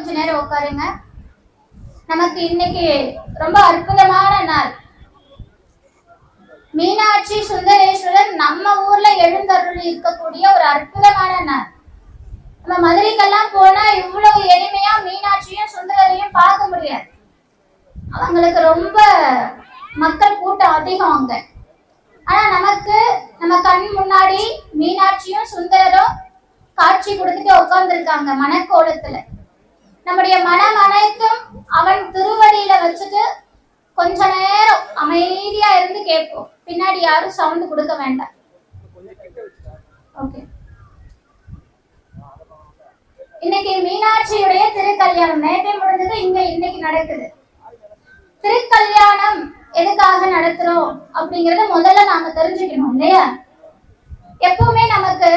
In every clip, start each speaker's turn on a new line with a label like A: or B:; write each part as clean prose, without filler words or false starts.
A: கொஞ்ச நேரம் உட்காருங்க. நமக்கு இன்னைக்கு ரொம்ப அற்புதமான நாள். மீனாட்சி சுந்தரேஸ்வரர் நம்ம ஊர்ல எழுந்தருளி இருக்கக்கூடிய ஒரு அற்புதமான நாள். நம்ம மதுரைக்கெல்லாம் போனா இவ்வளவு எளிமையா மீனாட்சியும் சுந்தரரையும் பார்க்க முடியாது. அவங்களுக்கு ரொம்ப மக்கள் கூட்டம் அதிகம் அங்க. ஆனா நமக்கு நம்ம கண் முன்னாடி மீனாட்சியும் சுந்தரரும் காட்சி கொடுத்துட்டு உட்கார்ந்துருக்காங்க மனக்கோலத்துல. நம்முடைய மனம் அனைத்தும் அவன் திருவடியில வச்சுட்டு கொஞ்ச நேரம் அமைதியா இருந்து கேட்போம். பின்னாடி யாரும் சவுண்ட் கொடுக்க வேண்டாம். ஓகே. இன்னைக்கு மீனாட்சியுடைய திருக்கல்யாணம் நேற்றே முடிஞ்சது, இங்க இன்னைக்கு நடக்குது. திருக்கல்யாணம் எதுக்காக நடத்துறோம் அப்படிங்கறத முதல்ல நாம தெரிஞ்சுக்கணும் இல்லையா? எப்பவுமே நமக்கு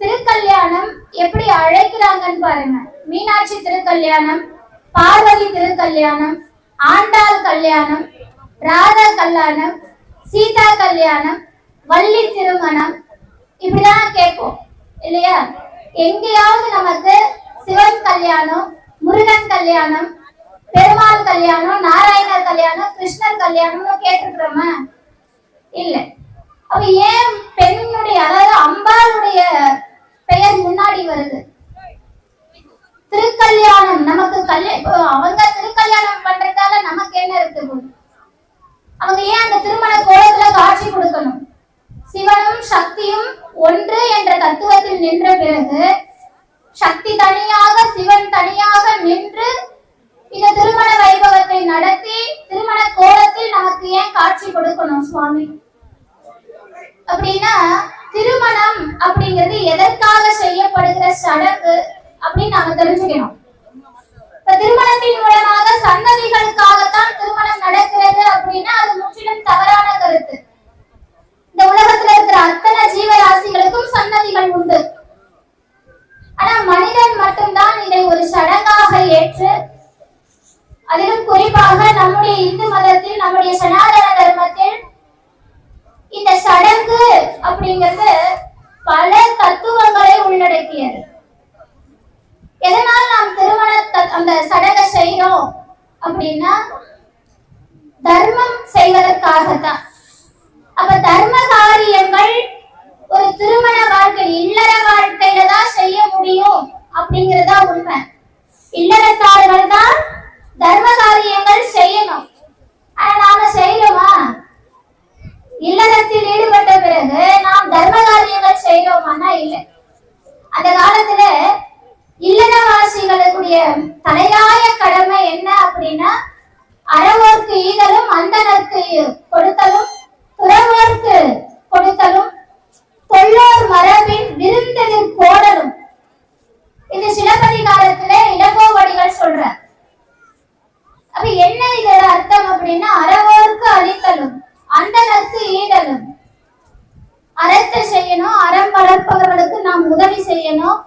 A: திருக்கல்யாணம் எப்படி அழைக்கிறாங்கன்னு பாருங்க. மீனாட்சி திருக்கல்யாணம், பார்வதி திருக்கல்யாணம், ஆண்டாள் கல்யாணம், ராதா கல்யாணம், சீதா கல்யாணம், வள்ளி திருமணம், இப்படிதான் கேட்போம் இல்லையா? எங்கேயாவது நமக்கு சிவன் கல்யாணம், முருகன் கல்யாணம், பெருமாள் கல்யாணம், நாராயணர் கல்யாணம், கிருஷ்ணர் கல்யாணம்னு கேட்டிருக்கிறோமா? இல்ல. அப்ப ஏன் பெண்ணுடைய, அதாவது அம்பாளுடைய பெயர் முன்னாடி வருது? திருக்கல்யாணம் நமக்கு அவங்க திருக்கல்யாணம் பண்றதால நமக்கு என்ன இருக்கு? அவங்க ஏன் அந்த திருமண கோலத்துல காட்சி கொடுக்கணும்? சிவனும் சக்தியும் ஒன்று என்ற தத்துவத்தில் நின்ற பிறகு சக்தி தனியாக சிவன் தனியாக நின்று இந்த திருமண வைபவத்தை நடத்தி திருமண கோலத்தில் நமக்கு ஏன் காட்சி கொடுக்கணும் சுவாமி? அப்படின்னா திருமணம் அப்படிங்கிறது எதற்காக செய்யப்படுகிற சடங்கு அப்படின்னு நாம தெரிஞ்சுக்கணும். இப்ப திருமணத்தின் மூலமாக சன்னதிகளுக்காகத்தான் திருமணம் நடக்கிறது அப்படின்னா அது முற்றிலும் தவறான கருத்து. இந்த உலகத்துல இருக்கிற அத்தனை ஜீவராசிகளுக்கும் சன்னதிகள் உண்டு. ஆனா மனிதன் மட்டும்தான் இதை ஒரு சடங்காக ஏற்று, அதிலும் குறிப்பாக நம்முடைய இந்து மதத்தில், நம்முடைய சனாதன தர்மத்தில் இந்த சடங்கு அப்படிங்கிறது பல தத்துவங்களை உள்ளடக்கியது. எதனால் நாம் திருமண அந்த சடங்கை செய்யறோம் அப்படின்னா தர்மம் செய்வதற்காகத்தான். அப்ப தர்ம காரியங்கள் ஒரு திருமண வாழ்க்கை, இல்லற வாழ்க்கையில தான் செய்ய முடியும் அப்படிங்கறதா உண்மை. இல்லறத்தார்கள் தான் தர்ம காரியங்கள் செய்யணும். ஆனா நாம செய்யணுமா? இல்லறத்தில் ஈடுபட்ட பிறகு நாம் தர்ம காரியங்கள் செய்யறோமானா இல்லை. அந்த காலத்துல இல்லறவாசிகளுடைய தலையாய கடமை என்ன அப்படின்னா அறவோர்க்கு ஈதலும், அந்தனருக்கு கொடுத்தலும், துறவோர்க்கு கொடுத்தலும், தொல்லோர் மரபின் விருந்தெதிர் கோடலும். இது சிலப்பதிகாரத்துல இளங்கோவடிகள் சொல்ற. அப்ப என்ன இதோட அர்த்தம் அப்படின்னா அறவோர்க்கு அளித்தலும், அந்தனருக்கு ஈதலும். அறத்தை செய்யணும், அறம் வளர்ப்பவர்களுக்கு நாம் உதவி செய்யணும்,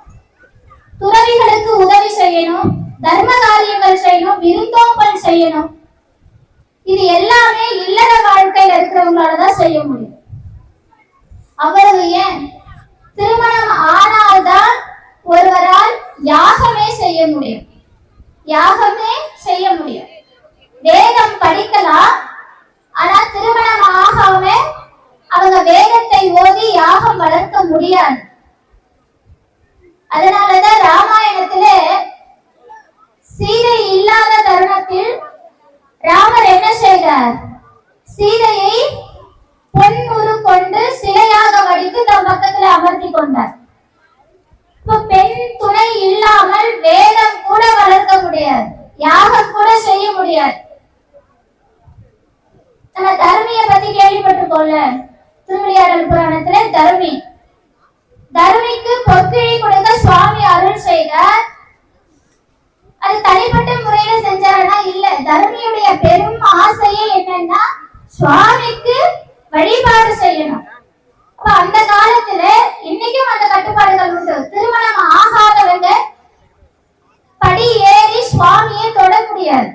A: துறவிகளுக்கு உதவி செய்யணும், தர்ம காரியங்கள் செய்யணும், விருந்தோம்பல் செய்யணும். இது எல்லாமே இல்லற வாழ்க்கையில இருக்கிறவங்களாலதான் செய்ய முடியும். அவ்வளவு ஏன், திருமணம் ஆனால்தான் ஒருவரால் யாகமே செய்ய முடியும். யாகமே செய்ய முடியும். வேதம் படிக்கலாம், ஆனா திருமணம் ஆகாம அவங்க வேதத்தை ஓதி யாகம் வளர்க்க முடியாது. அதனாலதான் ராமாயணத்துல சீதை இல்லாத தருணத்தில் ராமர் என்ன செய்தார்? சீதையை பொன்னுரு கொண்டு சிலையாக வடித்து தம் பக்கத்துல அமர்த்தி கொண்டார். இப்ப பெண் துணை இல்லாமல் வேதம் கூட வளர்க்க முடியாது, யாகம் கூட செய்ய முடியாது. நம்ம தர்மிய பத்தி கேள்விப்பட்டிருக்கோம்ல, திருவிளையாடல் புராணத்துல தர்மிக்கு பொற்கிழி கொடுக்க சுவாமி அருள் செய்தார். அது தனிப்பட்ட முறையில செஞ்சாருன்னா இல்ல. தர்மியுடைய பெரும் ஆசையே என்னன்னா சுவாமிக்கு வழிபாடு செய்யணும். அப்ப அந்த காலத்துல இன்னைக்கும் அந்த கட்டுப்பாடுகள் உண்டு. திருமணம் ஆகாதவங்க படி ஏறி சுவாமியை தொட முடியாது,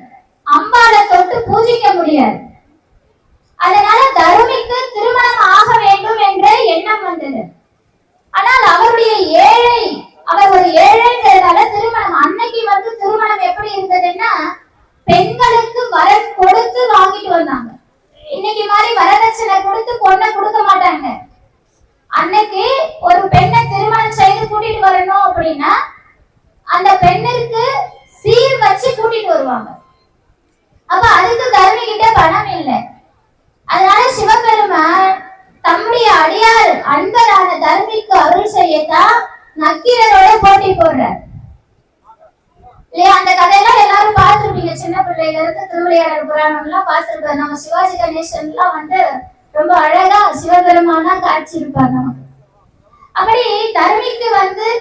A: அம்பாளை தொட்டு பூஜிக்க முடியாது. அதனால தருமிக்கு திருமணம் ஆக வேண்டும் என்ற எண்ணம் வந்தது. ஆனால் அவருடைய அவர் ஒரு ஏழைங்கிறதால திருமணம் அன்னைக்கு திருமணம் பெண்ணிற்கு சீர் வச்சு கூட்டிட்டு வருவாங்க. அப்ப அதுக்கு தர்மி கிட்ட பணம் இல்லை. அதனால சிவபெருமான் தம்முடைய அடியார் அன்பரான தர்மிக்கு அருள் செய்யத்தான் நக்கீரரோட போட்டி போடுறார் இல்லையா? அந்த கதையெல்லாம் எல்லாரும் பார்த்துருப்பீங்க. சின்ன பிள்ளையில இருந்து திருவிளையாடல் புராணம் எல்லாம் பார்த்துருப்பாரு. நம்ம சிவாஜி கணேசன் எல்லாம் ரொம்ப அழகா சிவபெருமானா காட்சி இருப்பார் நமக்கு. அப்படி தர்மிக்கு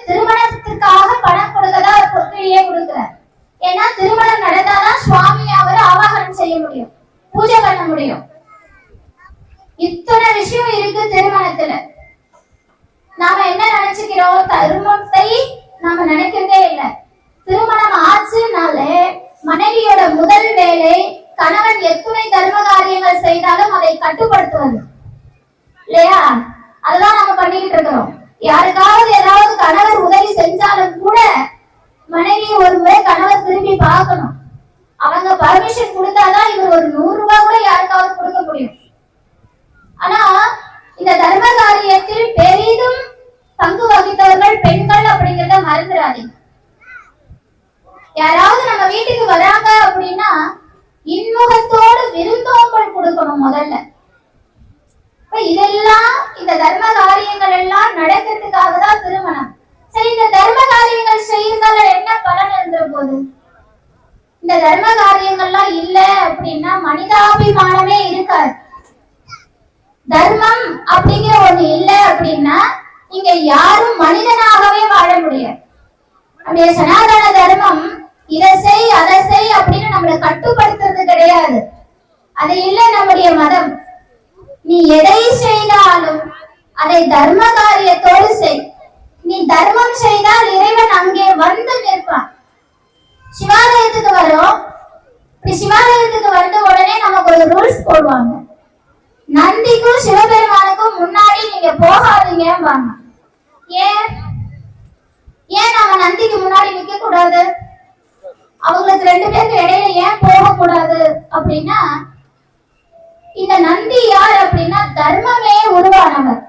A: திருமணத்திற்காக பணம் கொடுக்கதா ஒரு பொற்கையே கொடுக்கிறார். ஏன்னா திருமணம் நடந்தாதான் சுவாமி அவரை ஆவாகனம் செய்ய முடியும், பூஜை பண்ண முடியும். இத்தனை விஷயம் இருக்கு திருமணத்துல. நாம என்ன நினைச்சுக்கிறோம்? தர்மத்தை நாம நினைக்கிறதே இல்லை. திருமணம் ஆச்சுனாலே மனைவியோட முதல் வேலை கணவன் எத்துணை தர்ம காரியங்கள் செய்தாலும் அதை கட்டுப்படுத்துவது இல்லையா? அதுதான் நம்ம பண்ணிக்கிட்டு இருக்கிறோம். யாருக்காவது ஏதாவது கணவர் உதவி செஞ்சாலும் கூட மனைவி ஒரு முறை கணவர் திரும்பி பார்க்கணும். அவங்க பர்மிஷன் கொடுத்தாதான் இவர் ஒரு 100 ரூபாய் கூட யாருக்காவது கொடுக்க முடியும். ஆனா இந்த தர்ம காரியத்தில் பெரிதும் பங்கு வகித்தவர்கள் பெண்கள் அப்படிங்கிறத மறந்துடாதீங்க. யாராவது நம்ம வீட்டுக்கு வராங்க அப்படின்னா இன்முகத்தோடு விருந்தோம்பல் கொடுக்கணும் முதல்ல. இதெல்லாம் இந்த தர்ம காரியங்கள் எல்லாம் நடக்கிறதுக்காக தான் திருமணம். சரி, இந்த தர்ம காரியங்கள் செய்யறதால என்ன பலன் இருந்த போது? இந்த தர்ம காரியங்கள்லாம் இல்ல அப்படின்னா மனிதாபிமானமே இருக்காது. தர்மம் அப்படிங்கிற ஒண்ணு இல்ல அப்படின்னா இங்க யாரும் மனிதனாகவே வாழ முடியாது. நம்முடைய சனாதன தர்மம் இதை செய் அதை செய் அப்படின்னு நம்மளை கட்டுப்படுத்துறது கிடையாது. அது இல்லை நம்முடைய மதம். நீ எதை செய்தாலும் அதை தர்ம காரியத்தோடு செய். நீ தர்மம் செய்தால் இறைவன் அங்கே வந்து நிற்பான். சிவாலயத்துக்கு வரும். சிவாலயத்துக்கு வந்த உடனே நமக்கு ஒரு ரூல்ஸ் போடுவாங்க. நந்திக்கும் சிவபெருமானுக்கும் முன்னாடி நீங்க போகாதீங்க. ஏன் நம்ம நந்திக்கு முன்னாடி நிக்க கூடாது? அவங்களுக்கு 2 பேருக்கு இடையில ஏன் போக கூடாது அப்படின்னா, இந்த நந்தி யார் அப்படின்னா தர்மமே உருவானவர்.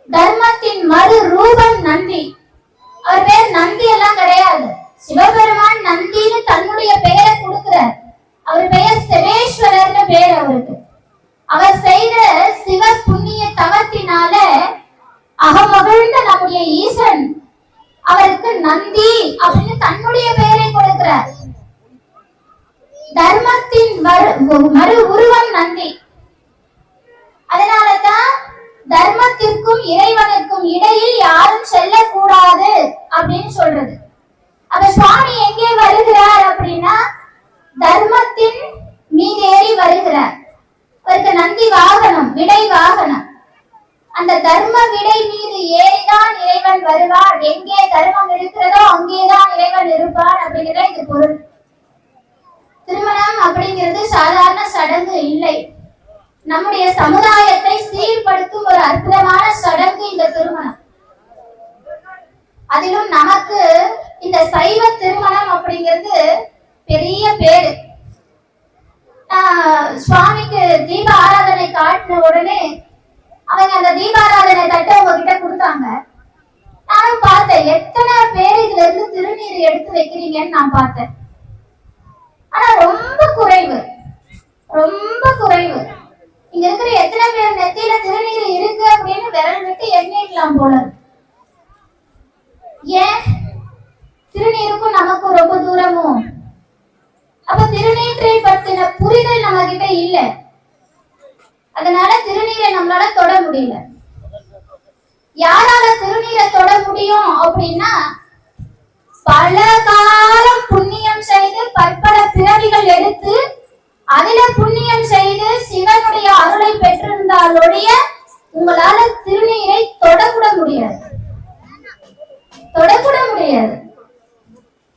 A: தர்மத்தின் மறு ரூபம் நந்தி. அவர் பேர் நந்தி எல்லாம் கிடையாது. சிவபெருமான் நந்தின்னு தன்னுடைய பெயரை கொடுக்கிறார். அவர் பெயர் சிவேஸ்வரர்னு பேர் அவருக்கு. அவர் செய்த சிவ புண்ணிய தவத்தினால அகமகிழ்ந்த நம்முடைய ஈசன் அவருக்கு நந்தி அப்படின்னு தன்னுடைய பெயரை கொடுக்கிறார். தர்மத்தின் மறு உருவம் நந்தி. அதனாலதான் தர்மத்திற்கும் இறைவனுக்கும் இடையில் யாரும் செல்லக்கூடாது அப்படின்னு சொல்றது. அப்ப சுவாமி எங்கே வருகிறார் அப்படின்னா தர்மத்தின் மீதேறி வருகிறார். அவருக்கு நந்தி வாகனம், விடை வாகனம். அந்த தர்ம விடை மீது ஏறிதான் இறைவன் வருவார். எங்கே தர்மம் இருக்கிறதோ அங்கேதான் இறைவன் இருப்பார் அப்படிங்கிற இது பொருள். திருமணம் அப்படிங்கிறது சாதாரண சடங்கு இல்லை. நம்முடைய சமுதாயத்தை சீர்படுத்தும் ஒரு அற்புதமான சடங்கு இந்த திருமணம். அதிலும் நமக்கு இந்த சைவ திருமணம் அப்படிங்கிறது பெரிய பேரு. சுவாமிக்கு தீப ஆராதனை காட்டின உடனே அவங்க அந்த தீபாராதனை தட்டை உங்ககிட்ட கொடுத்தாங்க. நானும் பார்த்தேன் எத்தனை பேர் இதுல இருந்து திருநீர் எடுத்து வைக்கிறீங்கன்னு நான் பார்த்தேன். ஆனா ரொம்ப குறைவு, ரொம்ப குறைவு. இங்க இருக்கிற எத்தனை பேர் நெத்தியில திருநீர் இருக்கு அப்படின்னு விரல் விட்டு எண்ணிடலாம் போல. ஏன்? திருநீருக்கும் நமக்கும் ரொம்ப தூரமோ? அப்ப திருநீற்றை பற்றின புரிதல் நம்ம கிட்ட இல்ல. அதனால திருநீரை நம்மளால தொட முடியல. யாரால திருநீரை தொட முடியும் அப்படின்னா பல காலம் புண்ணியம் செய்து பற்பல பிறவிகள் எடுத்து அதில புண்ணியம் செய்து சிவனுடைய அருளை பெற்றிருந்தாலொழிய உங்களால திருநீரை தொடக்கூட முடியாது, தொடக்கூட முடியாது.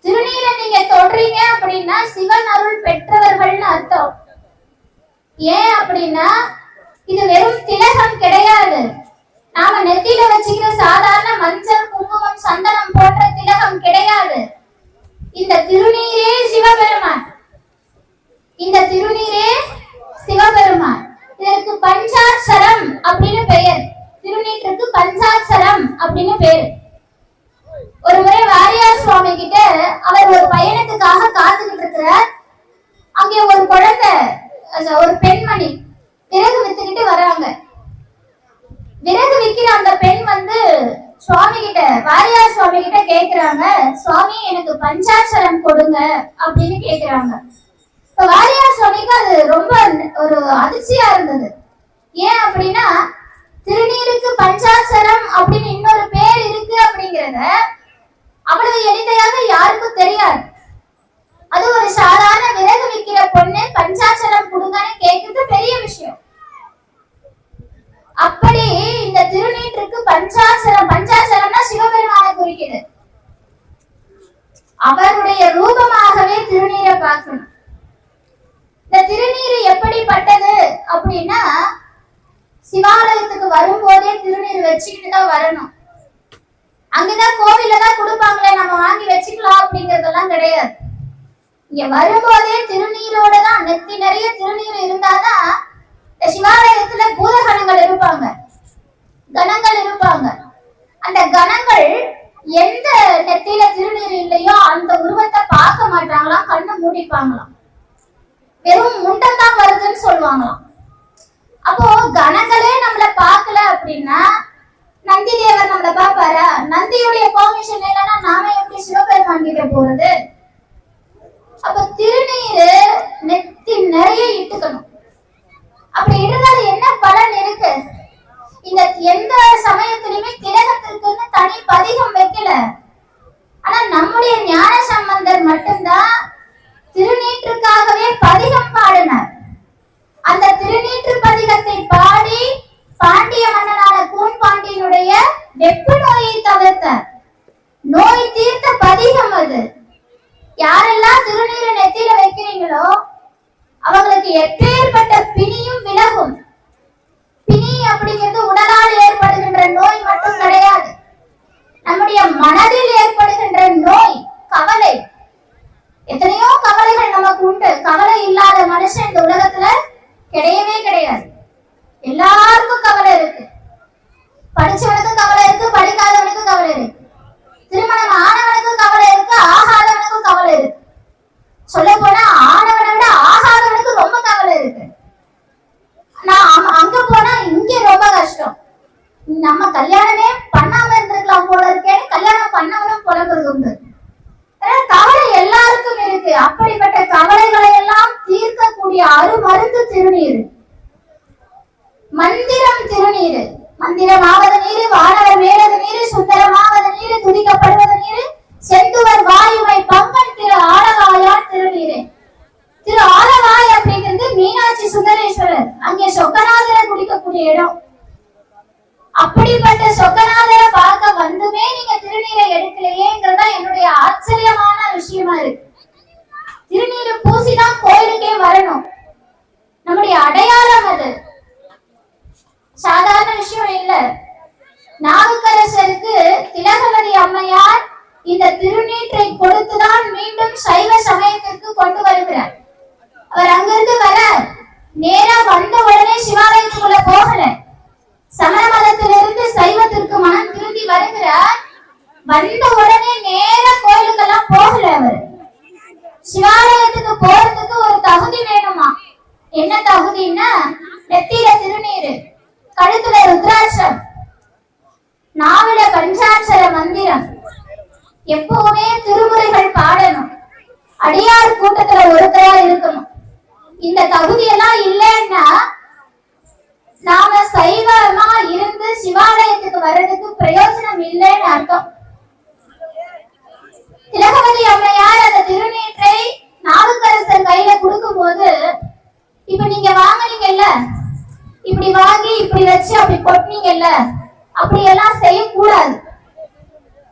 A: திருநீரை நீங்க தொடுறீங்க அப்படின்னா சிவன் அருள் பெற்றவர்கள்னு அர்த்தம். ஏன் அப்படின்னா இது வெறும் திலகம் கிடையாது. நாம நெத்தியில வச்சுக்கிற சாதாரண மஞ்சள், குங்குமம், சந்தனம் போன்ற திலகம் கிடையாது. இந்த திருநீரே சிவபெருமான். இந்த திருநீரே சிவபெருமான். இதற்கு பஞ்சாட்சரம் அப்படின்னு பெயர். திருநீற்றுக்கு பஞ்சாட்சரம் அப்படின்னு பெயர். ஒரு முறை வாரியார் சுவாமி கிட்ட அவர் ஒரு பயணத்துக்காக காத்துக்கிட்டு இருக்கிறார். அங்கே ஒரு குழந்தை, ஒரு பெண்மணி விறகு வித்துக்கிட்டு வராங்க. விறகு விக்கிற அந்த பெண் வந்து சுவாமி கிட்ட, வாரியார் சுவாமி கிட்ட கேக்குறாங்க, சுவாமி எனக்கு பஞ்சாட்சரம் கொடுங்க அப்படின்னு கேக்குறாங்க. இப்ப வாரியார் சுவாமிக்கு அது ரொம்ப ஒரு அதிர்ச்சியா இருந்தது. ஏன் அப்படின்னா, திருநீருக்கு பஞ்சாட்சரம் அப்படின்னு இன்னொரு பேர் இருக்கு அப்படிங்கிறத அவ்வளவு எளிமையாக யாருக்கும் தெரியாது. அது ஒரு சாதாரண விறகு விற்கிற பொண்ணு பஞ்சாட்சரம் கொடுங்கன்னு கேட்கிறது பெரிய விஷயம். அப்படி இந்த திருநீற்றுக்கு பஞ்சாட்சரம்னா சிவபெருமானை குறிக்கிறது. அவருடைய ரூபமாகவே திருநீரை பார்க்கணும். இந்த திருநீர் எப்படிப்பட்டது அப்படின்னா, சிவாலயத்துக்கு வரும்போதே திருநீர் வச்சுக்கிட்டு தான் வரணும். அங்கதான் கோவில்ல தான் கொடுப்பாங்களே, நம்ம வாங்கி வச்சுக்கலாம் அப்படிங்கறதெல்லாம் கிடையாது. இங்க வரும்போதே திருநீரோட தான், நெத்தி நிறைய திருநீர் இருந்தாதான் சிவாலயத்துல பூதகணங்கள் இருப்பாங்க, கணங்கள் இருப்பாங்க. அந்த கணங்கள் எந்த நெத்தியில திருநீர் இல்லையோ அந்த உருவத்தை பார்க்க மாட்டாங்களாம், கண்ணு மூடிப்பாங்களாம். வெறும் முண்டம் தான் வருதுன்னு சொல்லுவாங்களாம். அப்போ கணங்களே நம்மள பார்க்கல அப்படின்னா நந்தி தேவர் நம்மள பாப்பாரா? நந்தியுடைய பெர்மிஷன் இல்லைன்னா நாம எப்படி சிவபெருமான் கிட்ட போறது? அப்ப திருநீர் நெத்தி நிறைய இட்டுக்கணும். அப்படி இருந்தால் என்ன பலன் இருக்கு? இந்த எந்த சமயத்திலுமே திலகத்திற்குன்னு தனி பதிகம் வைக்கல. ஆனா நம்முடைய ஞான சம்பந்தர் மட்டும்தான் திருநீற்றுக்காகவே பதிகம் பாடினார். அந்த திருநீற்று பதிகத்தை பாடி பாண்டிய மன்னனான கூன் பாண்டியனுடைய வெப்பு நோயை தவிர்த்தார். நோய் தீர்த்த பதிகம் அது. யாரெல்லாம் திருநீரை நெத்தியில வைக்கிறீங்களோ அவங்களுக்கு எப்பேற்பட்ட பிணியும் விலகும். பிணி அப்படிங்கிறது உடலால் ஏற்படுகின்ற நோய் மட்டும் கிடையாது, நம்முடைய மனதில் ஏற்படுகின்ற நோய், கவலை. எத்தனையோ கவலைகள் நமக்கு உண்டு. கவலை இல்லாத மனுஷன் இந்த உலகத்துல கிடையவே கிடையாது. எல்லாருக்கும் கவலை இருக்கு. படிச்சவனுக்கு கவலை இருக்கு, படிக்காதவனுக்கு கவலை இருக்கு. திருமணம் ஆனவனுக்கு கவலை இருக்கு, ஆகாதவனுக்கு கவலை இருக்கு. சொல்ல போனா ஆனவனை விட ஆகாதவனுக்கு ரொம்ப கவலை இருக்கு. நான் அங்க போனா இங்க ரொம்ப கஷ்டம், நம்ம கல்யாணமே பண்ணாம இருந்திருக்கலாம் போல இருக்கேன்னு கல்யாணம் பண்ணவனும் புலம்புறது உண்டு. கவலை எல்லாருக்கும் இருக்கு. அப்படிப்பட்ட கவலைகளை எல்லாம் தீர்க்கக்கூடிய அருமருந்து திருநீர். மந்திரம் திருநீர். மந்திரமாவது நீர், வானவர் மேலது நீர், சுந்தரமாவது நீர், துதிக்கப்படுவது நீர், செந்துவர் வாயுமை பங்கன் திரு ஆலவாயார் திருநீர். திரு ஆலவாய் அப்படிங்கிறது மீனாட்சி சுந்தரேஸ்வரர், அங்கே சொக்கநாதரை குடிக்கக்கூடிய இடம். அப்படிப்பட்ட சொக்கநாதரை பார்க்க வந்துமே நீங்க திருநீரை எடுக்கலையேங்கிறதா என்னுடைய ஆச்சரியமான விஷயமா இருக்கு. திருநீரை பூசிதான் கோயிலுக்கே வரணும். நம்முடைய அடையாளம் அது, சாதாரண விஷயம் இல்ல. நாவுக்கரசருக்கு திலகவதி அம்மையார் இந்த திருநீற்றை கொடுத்துதான் மீண்டும் சைவ சமயத்திற்கு கொண்டு வருகிறார். அவர் அங்கிருந்து வர நேரா வந்த உடனே சிவாலயத்துக்குள்ள போகல. சமண மதத்திலிருந்து சைவத்திற்கு மனம் திரும்பி வருகிறார். வந்த உடனே நேர கோயிலுக்கெல்லாம் போகல. அவர் சிவாலயத்துக்கு போறதுக்கு ஒரு தகுதி வேணுமா? என்ன தகுதின்னா, நெத்தியில திருநீரு, கழுத்துல ருத்ராட்சம், நாவில பஞ்சாட்சர மந்திரம், எப்பவுமே திருமுறைகள் பாடணும், அடியார் கூட்டத்துல ஒருத்தரா இருக்கணும். இந்த தகுதி எல்லாம் இல்லைன்னா நாம சைவமா இருந்து சிவாலயத்துக்கு வர்றதுக்கு பிரயோஜனம் இல்லைன்னு அர்த்தம். திலகவதி அம்மையார் அந்த திருநீற்றை நாவுக்கரசர் கையில கொடுக்கும் போது, இப்ப நீங்க வாங்கினீங்கல்ல, இப்படி வாங்கி இப்படி வச்சு அப்படி கொட்டினீங்கல்ல, அப்படி எல்லாம் செய்யக்கூடாது.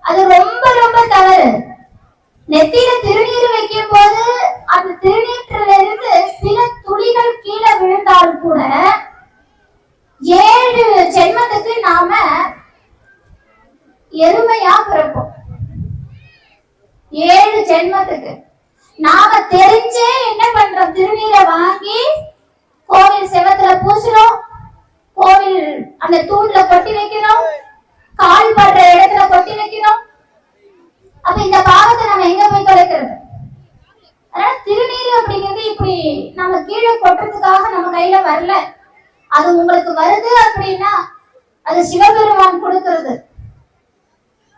A: அது ரொம்ப ரொம்ப தவறு. நெத்தியில திருநீர் வைக்கும் போது அந்த திருநீற்றில இருந்து சில துளிகள் கீழே விழுந்தாலும் கூட 7 ஜென்மத்துக்கு நாம எருமையா பிறப்போம். 7 ஜென்மத்துக்கு நாம தெரிஞ்சே என்ன பண்றோம்? திருநீரை வாங்கி கோவில் செவத்துல பூசுறோம், கோவில் அந்த தூண்ல கொட்டி வைக்கிறோம், கால் படுற இடத்துல கொட்டி வைக்கிறோம். அப்ப இந்த பாவத்தை நம்ம எங்க போய் தொலைக்கிறது? அதனால திருநீர் அப்படிங்கிறது இப்படி நம்ம கீழே கொட்டுறதுக்காக நம்ம கையில வரல. அது உங்களுக்கு வருது அப்படின்னா அது சிவபெருமான் கொடுக்கிறது,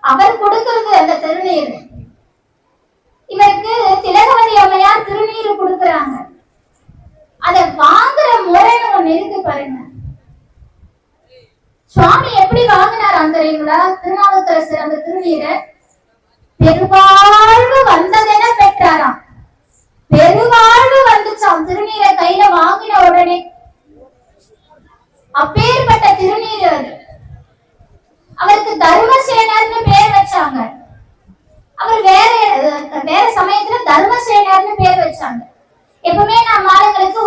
A: அவர் கொடுக்கிறது அந்த திருநீர். இவருக்கு திலகவதி அம்மையார் திருநீர் கொடுக்கறாங்க. அதை வாங்குற முறைன்னு ஒண்ணு இருக்கு பாருங்க. சுவாமி எப்படி வாங்கினார் அந்தரீங்களா? திருநாவுக்கரசர் அந்த திருநீரை பெருவாழ்வு வந்ததென பெற்றாராம். பெருவாழ்வு வந்துச்சாம் திருநீரை கையில வாங்கின உடனே. அப்பேற்பட்ட திருநீர் அது. அவருக்கு தர்மசேனர்னு பேர் வச்சாங்க. அவர் வேற சமயத்துல தர்மசேனர்னு பேர் வச்சாங்க. எப்பவுமே நம்ம ஆளுங்களுக்கு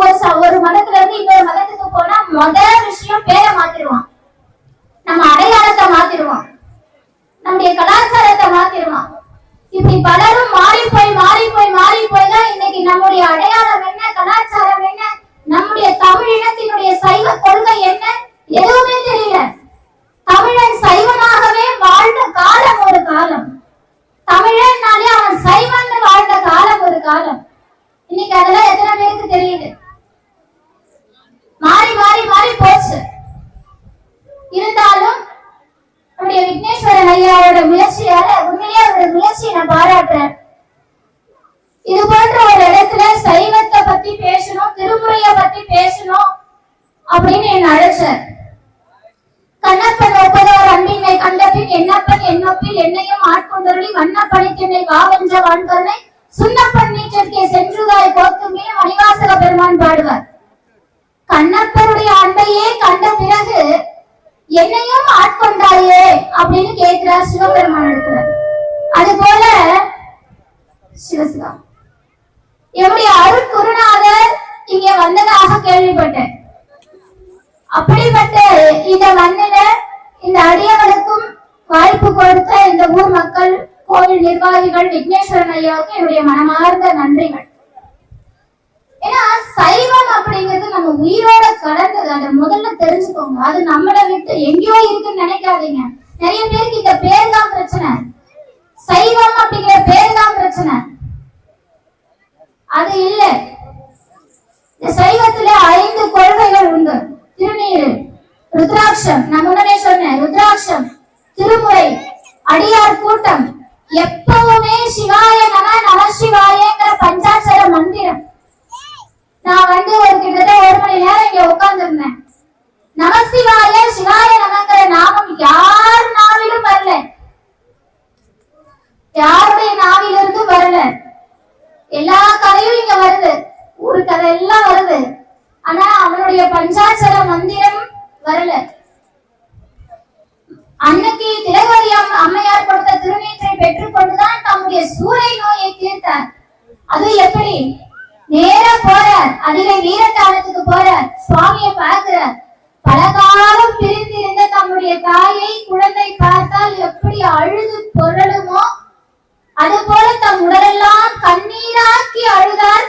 A: ஒரு மதத்துல இருந்து இன்னொரு மதத்துக்கு போனா முதல் விஷயம் பேரை மாத்திருவான், நம்ம அடையாளத்தை மாத்திருவான், நம்முடைய கலாச்சாரத்தை மாத்திருவான். இப்படி பலரும் மாறி போய் தான் இன்னைக்கு நம்முடைய அடையாளம் என்ன, கலாச்சாரம் என்ன, நம்முடைய தமிழ் இனத்தினுடைய சைவ கொள்கை என்ன எதுவுமே தெரியல. தமிழன் சைவனாகவே வாழ்ந்த காலம் ஒரு காலம். தமிழன்னாலே அவன் சைவன் வாழ்ந்த காலம் ஒரு காலம். இன்னைக்கு அதெல்லாம் எத்தனை பேருக்கு தெரியுது? மாறி போச்சு. இருந்தாலும் நம்முடைய விக்னேஸ்வரன் ஐயாவோட முயற்சியால உண்மையிலே அவரோட முயற்சியை நான் பாராட்டுறேன். இது போன்ற ஒரு இடத்துல சைவத்தை பத்தி பேசணும், திருமுறைய பத்தி பேசணும் அப்படின்னு என்ன அழைச்சார். கண்ணப்பன் ஒப்பதோர் அன்பினை கண்டபின் என்னப்பன் என்னொப்பில் என்னையும் ஆட்கொண்டருளி வண்ணப்பணித்தென்னை வாவென்ற வான்கருணை சுண்ணப்பன் நீச்சற்கே சென்றுதாய் போத்துமே மணிவாசக பெருமான் பாடுவார். கண்ணப்பருடைய அன்பையே கண்ட பிறகு என்னையும் ஆட்கொண்டாயே அப்படின்னு கேட்கிறார் சிவபெருமான் இருக்கிறார். அது போல சிவசிவா என்னுடைய அருட்குருநாதர் இங்கே வந்ததாக கேள்விப்பட்டேன். அப்படிப்பட்ட இந்த மண்ணில இந்த அடியவனுக்கும் வாய்ப்பு கொடுத்த இந்த ஊர் மக்கள், கோவில் நிர்வாகிகள், விக்னேஸ்வரன் ஐயாவுக்கு என்னுடைய மனமார்ந்த நன்றிகள். ஏன்னா சைவம் அப்படிங்கிறது நம்ம உயிரோட கலந்தது. அதை முதல்ல தெரிஞ்சுக்கோங்க. அது நம்மளை விட்டு எங்கேயோ இருக்குன்னு நினைக்காதீங்க. நிறைய பேருக்கு இந்த பேர் தான் பிரச்சனை. சைவம் அப்படிங்கிற பேர் தான் பிரச்சனை. அது இல்ல. இந்த சைவத்துல 5 கொள்கைகள் உண்டு. திருநீர், ருத்ராட்சம், நான் முன்னமே சொன்னேன், ருத்ராட்சம், திருமுறை, அடியார் கூட்டம், எப்பவுமே சிவாய நம சிவாயங்கிற பஞ்சாட்சர மந்திரம். நான் ஒரு கிட்டத்தட்ட 1 மணி நேரம் இங்க உட்கார்ந்துருந்தேன். நமசிவாய சிவாய நமங்கிற நாமம் யார் நாவிலும் வரல, யாருடைய நாவிலிருந்து வரல. எல்லா கதையும் இங்க வருது, ஊரு கதை எல்லாம் வருது. ஆனா அவனுடைய பஞ்சாட்சர மந்திரம் வரல. அன்னைக்கு திலகவதி அம்மையார் கொடுத்த திருநீற்றை பெற்றுக்கொண்டுதான் தம்முடைய சூறை நோயை தீர்த்தார். அது எப்படி? நேர போறார், அதிலே வீரத்தானத்துக்கு போறார், சுவாமியை பார்க்கிறார். பல காலம் பிரிந்திருந்த தம்முடைய தாயை குழந்தை பார்த்தால் எப்படி அழுது பொருளுமோ அது போல தம் உடலெல்லாம் கண்ணீராக்கி அழுதார்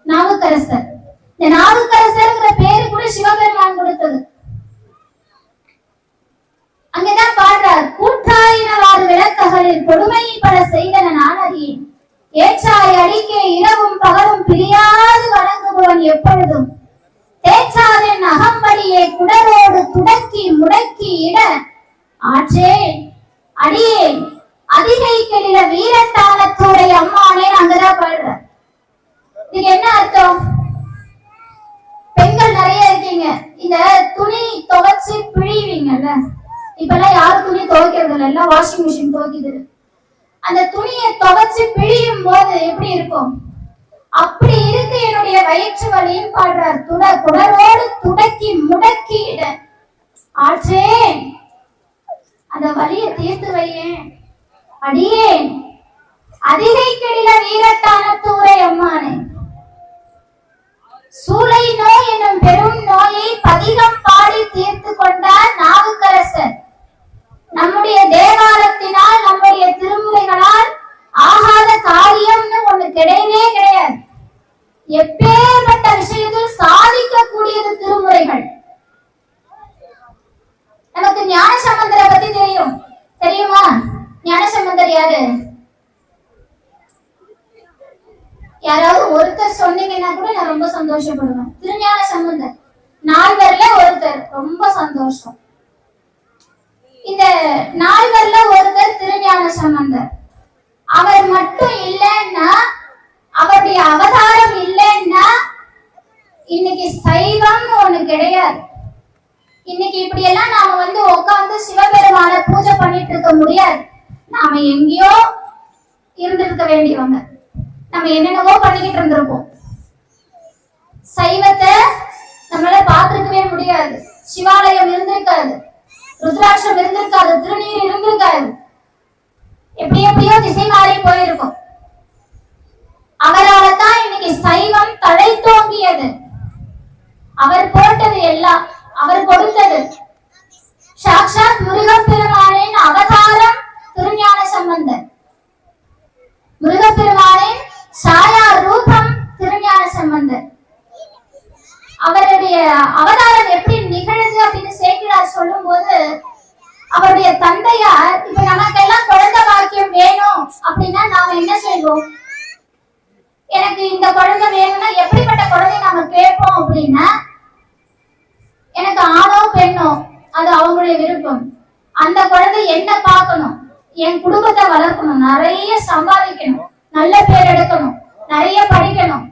A: நாவுக்கரசர். இந்த நாவுக்கரசர்ங்கிற பேரு கூட சிவபெருமான் கொடுத்தது. அங்கதான் பாடுறார், கூற்றாயினவாறு விளக்ககளில் கொடுமை பல செய்தன நானறியேன், ஏற்றாய் அடிக்கே இரவும் பகலும் பிரியாது வணங்குபவன் எப்பொழுதும் தேற்றாதன் அகம்படியே குடரோடு துடக்கி முடக்கி இட ஆற்றே அடியே அதிகை கெளில வீரத்தானத்தோடைய அம்மானே அங்கதான் பாடுற. இதுக்கு என்ன அர்த்தம்? பெண்கள் நிறைய இருக்கீங்க, இந்த துணி துவைச்சு பிழிவீங்கல்ல. இப்பெல்லாம் யாரும் துணி துவைக்கிறது இல்லை, எல்லாம் வாஷிங் மிஷின் துவைக்குது. அந்த துணியை துவைச்சு பிழியும் போது எப்படி இருக்கும்? அப்படி இருக்கு என்னுடைய வயிற்று வலின்னு பாடுறார். குடரோடு துடக்கி முடக்கி இட ஆற்றே அந்த வலியை தீர்த்து வையேன் அடியேன் அதிகை கெடில வீரத்தானத்தூரை அம்மானே. சூளை நோய் என்னும் பெரும் நோயை பதிகம் பாடி தீர்த்து கொண்டார் நாவுக்கரசர். நம்முடைய தேவாரத்தினால், நம்முடைய திருமுறைகளால் ஆகாத காரியம்னு ஒண்ணு கிடையவே கிடையாது. எப்பேற்பட்ட விஷயத்தில் சாதிக்கக்கூடியது திருமுறைகள். நமக்கு ஞானசம்பந்தரை பத்தி தெரியுமா? ஞானசம்பந்தர் யாரு? யாராவது ஒருத்தர் சொன்னீங்கன்னா கூட நான் ரொம்ப சந்தோஷப்படுவேன். திருஞான சம்பந்தர் 4 பேர்ல ஒருத்தர், ரொம்ப சந்தோஷம். இந்த 4 பேர்ல ஒருத்தர் திருஞான சம்பந்தர். அவர் மட்டும் இல்லைன்னா, அவருடைய அவதாரம் இல்லைன்னா இன்னைக்கு சைவம்னு ஒண்ணு கிடையாது. இன்னைக்கு இப்படி எல்லாம் நாம உட்கார்ந்து சிவபெருமான பூஜை பண்ணிட்டு இருக்க முடியாது. நாம எங்கேயோ இருந்திருக்க வேண்டியவங்க, நம்ம என்னென்னவோ பண்ணிக்கிட்டு இருந்திருப்போம். சைவத்தை நம்மளால பார்த்திருக்கவே முடியாது. சிவாலயம் இருந்திருக்காது, ருத்ராட்சம் இருந்திருக்காது, திருநீர் இருந்திருக்காது, எப்படியோ திசை மாறி போயிருக்கும். அவரால் தான் இன்னைக்கு சைவம் தலை தோங்கியது. அவர் போட்டது எல்லாம், அவர் கொடுத்தது. சாக்ஷாத் முருகப்பெருமானின் அவதாரம் திருஞான சம்பந்தர். முருகப்பெருமானின் சாயா ரூபம் திருஞான சம்பந்தர். அவருடைய அவதாரம் எப்படி நிகழ்ந்து அப்படின்னு சேக்கிழார் சொல்லும் போது, அவருடைய தந்தையார் இப்ப நமக்கெல்லாம் குழந்தை பாக்கியம் வேணும் அப்படின்னா நாம என்ன செய்வோம்? எனக்கு இந்த குழந்தை வேணும்னா எப்படிப்பட்ட குழந்தை நாம கேட்போம் அப்படின்னா, எனக்கு ஆணோ பெண்ணோ அது அவங்களுடைய விருப்பம். அந்த குழந்தை என்ன பார்க்கணும், என் குடும்பத்தை வளர்க்கணும், நிறைய சம்பாதிக்கணும், நல்ல பேர் எடுக்கணும், நிறைய படிக்கணும்,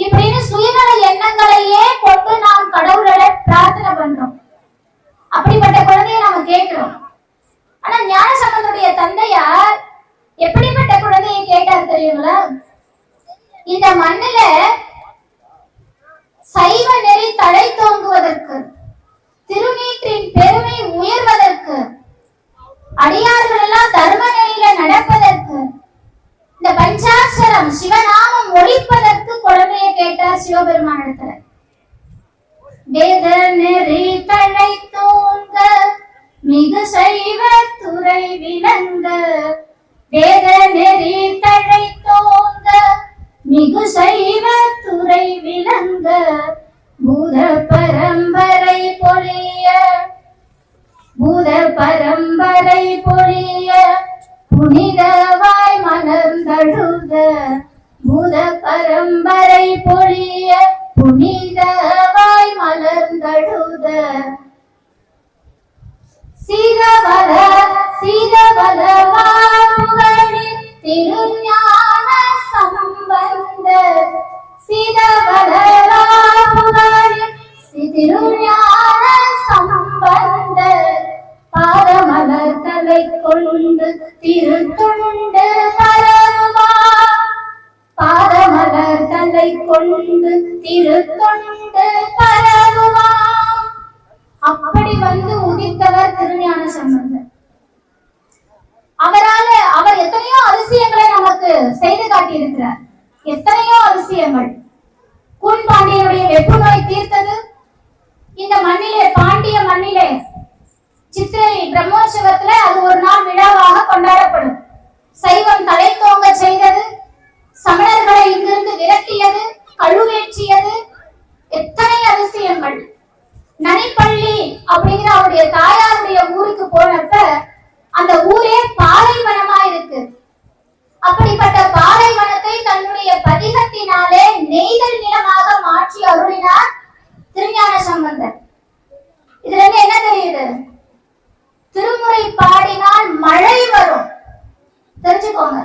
A: இப்படின்னு சுயநல எண்ணங்களையே கொண்டு நாம் கடவுளை பிரார்த்தனை பண்றோம். அப்படிப்பட்ட குழந்தைய நாம கேட்கிறோம். ஆனா ஞானசம்பந்தருடைய தந்தையார் எப்படிப்பட்ட குழந்தையை கேட்டார் தெரியுங்களா? இந்த மண்ணில சைவ நெறி தலை தோங்குவதற்கு, திருநீற்றின் பெருமை உயர்வதற்கு, அடியார்கள் எல்லாம் தர்ம நெறியில நடப்பதற்கு, இந்த பஞ்சாட்சரம் சிவநாமம் ஒழிப்பதற்கு குழந்தையை கேட்டார் சிவபெருமான் இடத்துல. வேத நெறி தலை தோங்க மிகு சைவ துறை விளங்க, வேத நெறி தலை தோங்க மிகு சைவ துறை விளங்க, பூத பரம்பரை பொழிய, பூத பரம்பரை பொழிய, புனிதவாய் மலர்ந்தழுத, பூத பரம்பரை பொழிய, புனிதவாய் மலர்ந்தழுத, சீதவல சீதவலவாமுகனி திருஞான சம்பந்தர், சீதவலவாமுகனி திருஞான சம்பந்தர், பாதமலர் தலை கொண்டு திருத்தொண்டு பரவுவார், பாதமலர் தலை கொண்டு திருத்தொண்டு பரவுவார். அப்படி உதித்தவர் திருஞான சம்பந்தர். அவர் எத்தனையோ அதிசயங்களை நமக்கு செய்து காட்டியிருக்கிறார். எத்தனையோ அதிசயங்கள். கூன் பாண்டியனுடைய வெப்பு நோய் தீர்த்தது இந்த மண்ணிலே, பாண்டிய மண்ணிலே சித்திரை பிரம்மோற்சவத்துல அது ஒரு நாள் விழாவாக கொண்டாடப்படும். சைவம் தலை தோங்க செய்தது, சமணர்களை இங்கிருந்து விரட்டியது, கழுவேற்றியது, எத்தனை அதிசயங்கள். நனிப்பள்ளி அப்படிங்கிற அவருடைய தாயாருடைய ஊருக்கு போனப்ப அந்த ஊரே பாலைவனமா இருக்கு. அப்படிப்பட்ட பாலைவனத்தை தன்னுடைய பதிகத்தினாலே நெய்தல் நிலமாக மாற்றி அருளினார் திருஞான சம்பந்தர். இதுல இருந்து என்ன தெரியுது? திருமுறை பாடினால் மழை வரும், தெரிஞ்சுக்கோங்க.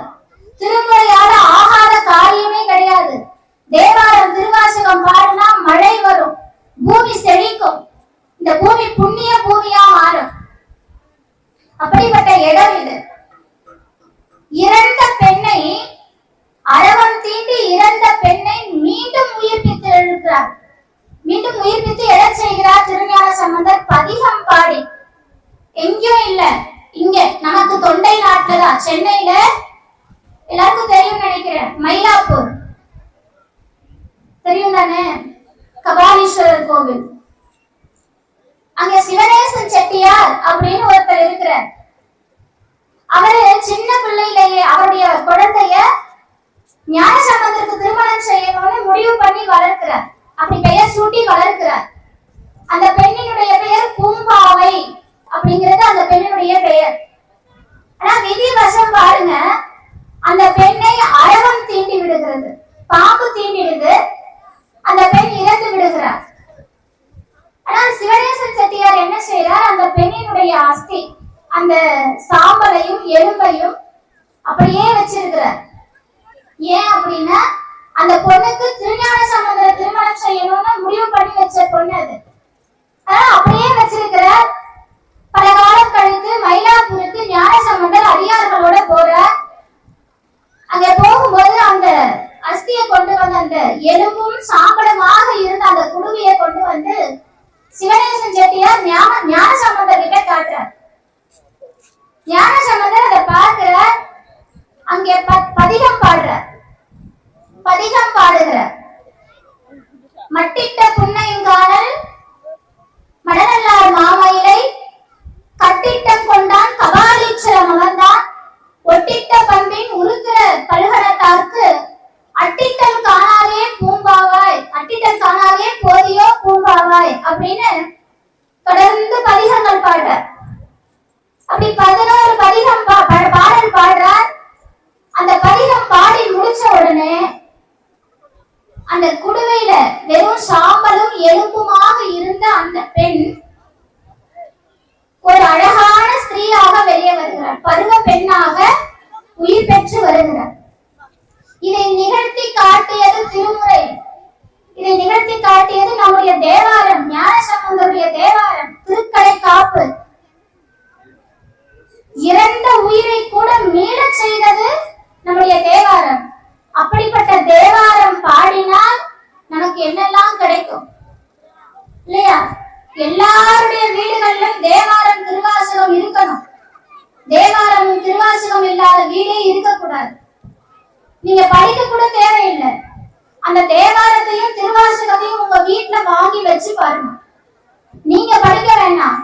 A: திருமுறையால ஆகாத காரியமே கிடையாது. தேவாரம் திருவாசகம் பாடினா மழை வரும், பூமி செழிக்கும், இந்த பூமி புண்ணிய பூமியா மாறும். அப்படிப்பட்ட இடம் இது. இறந்த பெண்ணை, அரவம் தீண்டி இறந்த பெண்ணை மீண்டும் உயிர்ப்பித்து எழுக்கிறார், மீண்டும் உயிர்ப்பித்து எழச் செய்கிறார் திருஞான சம்பந்தர் பதிகம் பாடி. எங்கேயும் இல்ல, இங்க நமக்கு தொண்டை நாட்டுலதான், சென்னையில எல்லாருக்கும் தெரியும் நினைக்கிறேன், மயிலாப்பூர் தெரியும் தானே, கபாலீஸ்வரர் கோவில். அங்க சிவனேசன் செட்டியார் அப்படின்னு ஒருத்தர் இருக்கிறார். அவரு சின்ன பிள்ளையிலேயே அவருடைய குழந்தைய ஞானசம்பந்தருக்கு திருமணம் செய்யணும்னு முடிவு பண்ணி வளர்க்கிறார். அப்படி பெயர் சூட்டி வளர்க்கிறார். அந்த பெண்ணினுடைய பெயர் பூம்பாவை அப்படிங்கிறது அந்த பெண்ணினுடைய பெயர். ஆனா விதி வசம் பாருங்க, அந்த பெண்ணை அரவம் தீண்டி விடுகிறது, பாம்பு தீண்டிடுது, அந்த பெண் இறந்து விடுகிறார். ஆனால் சிவனேசன் செட்டியார் என்ன செய்யறார், அந்த பெண்ணினுடைய அஸ்தி, அந்த சாம்பலையும் எலும்பையும் அப்படியே வச்சிருக்கிறார். ஏன் அப்படின்னா அந்த பொண்ணுக்கு திருஞான சம்பந்தரை திருமணம் செய்யணும்னு முடிவு பண்ணி வச்ச பொண்ணு அது. அப்படியே வச்சிருக்கிறார். பல காலம் கழித்து மயிலாப்பூருக்கு ஞான சம்பந்தர் அடியார்களோட போறார். அங்க போகும்போது அந்த அஸ்தியை கொண்டு வந்து, அந்த எலும்பும் சாம்பலுமாக இருந்த அந்த குடுவையை கொண்டு வந்து சிவனேசன் செட்டியார் ஞான சம்பந்தர் கிட்ட காட்டுறார். ஞான சம்பந்தர் அதை பார்க்கிறார். அங்கே பதிகம் பாடுறார். பதிகம் பாடுகிறார். மட்டிட்ட புன்னையுங்கானல் மடநல்லார் மாமயிலை கட்டிட்டம் கொண்டான் கபாலீச்சரம் அமர்ந்தான் ஒட்டிட்ட பண்பின் உருத்திர பல்கணத்தார்க்கு அட்டிட்டல் காணாதே பூம்பாவாய், அட்டிட்டல் காணாதே போதியோ பூம்பாவாய் அப்படின்னு தொடர்ந்து பதிகங்கள் பாடுறார். அப்படி 11 பதிகம் பாடல் பாடுறார். அந்த பதிகம் பாடி முடிச்ச உடனே அந்த குடுவையில வெறும் சாம்பலும் எலும்புமாக இருந்த அந்த பெண் ஒரு அழகான ஸ்திரீயாக வெளியே வருகிறார். பருவ பெண்ணாக உயிர் பெற்று வருகிறார். இதை நிகழ்த்தி காட்டியது திருமுறை. இதை நிகழ்த்தி காட்டியது நம்முடைய தேவாரம், ஞானசம்பந்தருடைய தேவாரம், திருக்கடை காப்பு. இறந்த உயிரை கூட மீளச் செய்தது நம்முடைய தேவாரம். அப்படிப்பட்ட தேவாரம் பாடினால் நமக்கு என்னெல்லாம் கிடைக்கும் இல்லையா? எல்லாருடைய வீடுகளிலும் தேவாரம் திருவாசகம் இருக்கணும். தேவாரமும் திருவாசகம் இல்லாத வீடே இருக்கக்கூடாது. நீங்க படிக்க கூட தேவையில்லை. அந்த தேவாரத்தையும் திருவாசகத்தையும் உங்க வீட்டுல வாங்கி வச்சு பாருங்க. நீங்க படிக்க வேண்டாம்,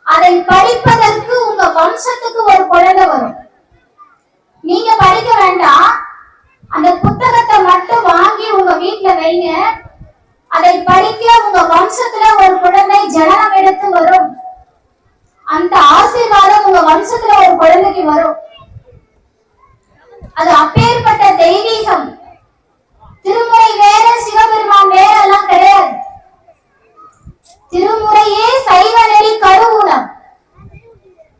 A: அதை படிப்பதற்கு உங்க வம்சத்துக்கு ஒரு குழந்தை வரும். நீங்க படிக்க வேண்டாம், அந்த புத்தகத்தை மட்டும் வாங்கி உங்க வீட்டுல வைங்க. அதை படிக்க உங்க வம்சத்துல ஒரு குழந்தை ஜனனம் எடுத்து வரும். அந்த ஆசீர்வாதம் உங்க வம்சத்துல ஒரு குழந்தைக்கு வரும். அது அப்பேற்பட்ட தெய்வீகம். திருமுறை வேற, சிவபெருமான் வேற எல்லாம் கிடையாது. திருமுறையே சைவ நெறி கருவூலம்.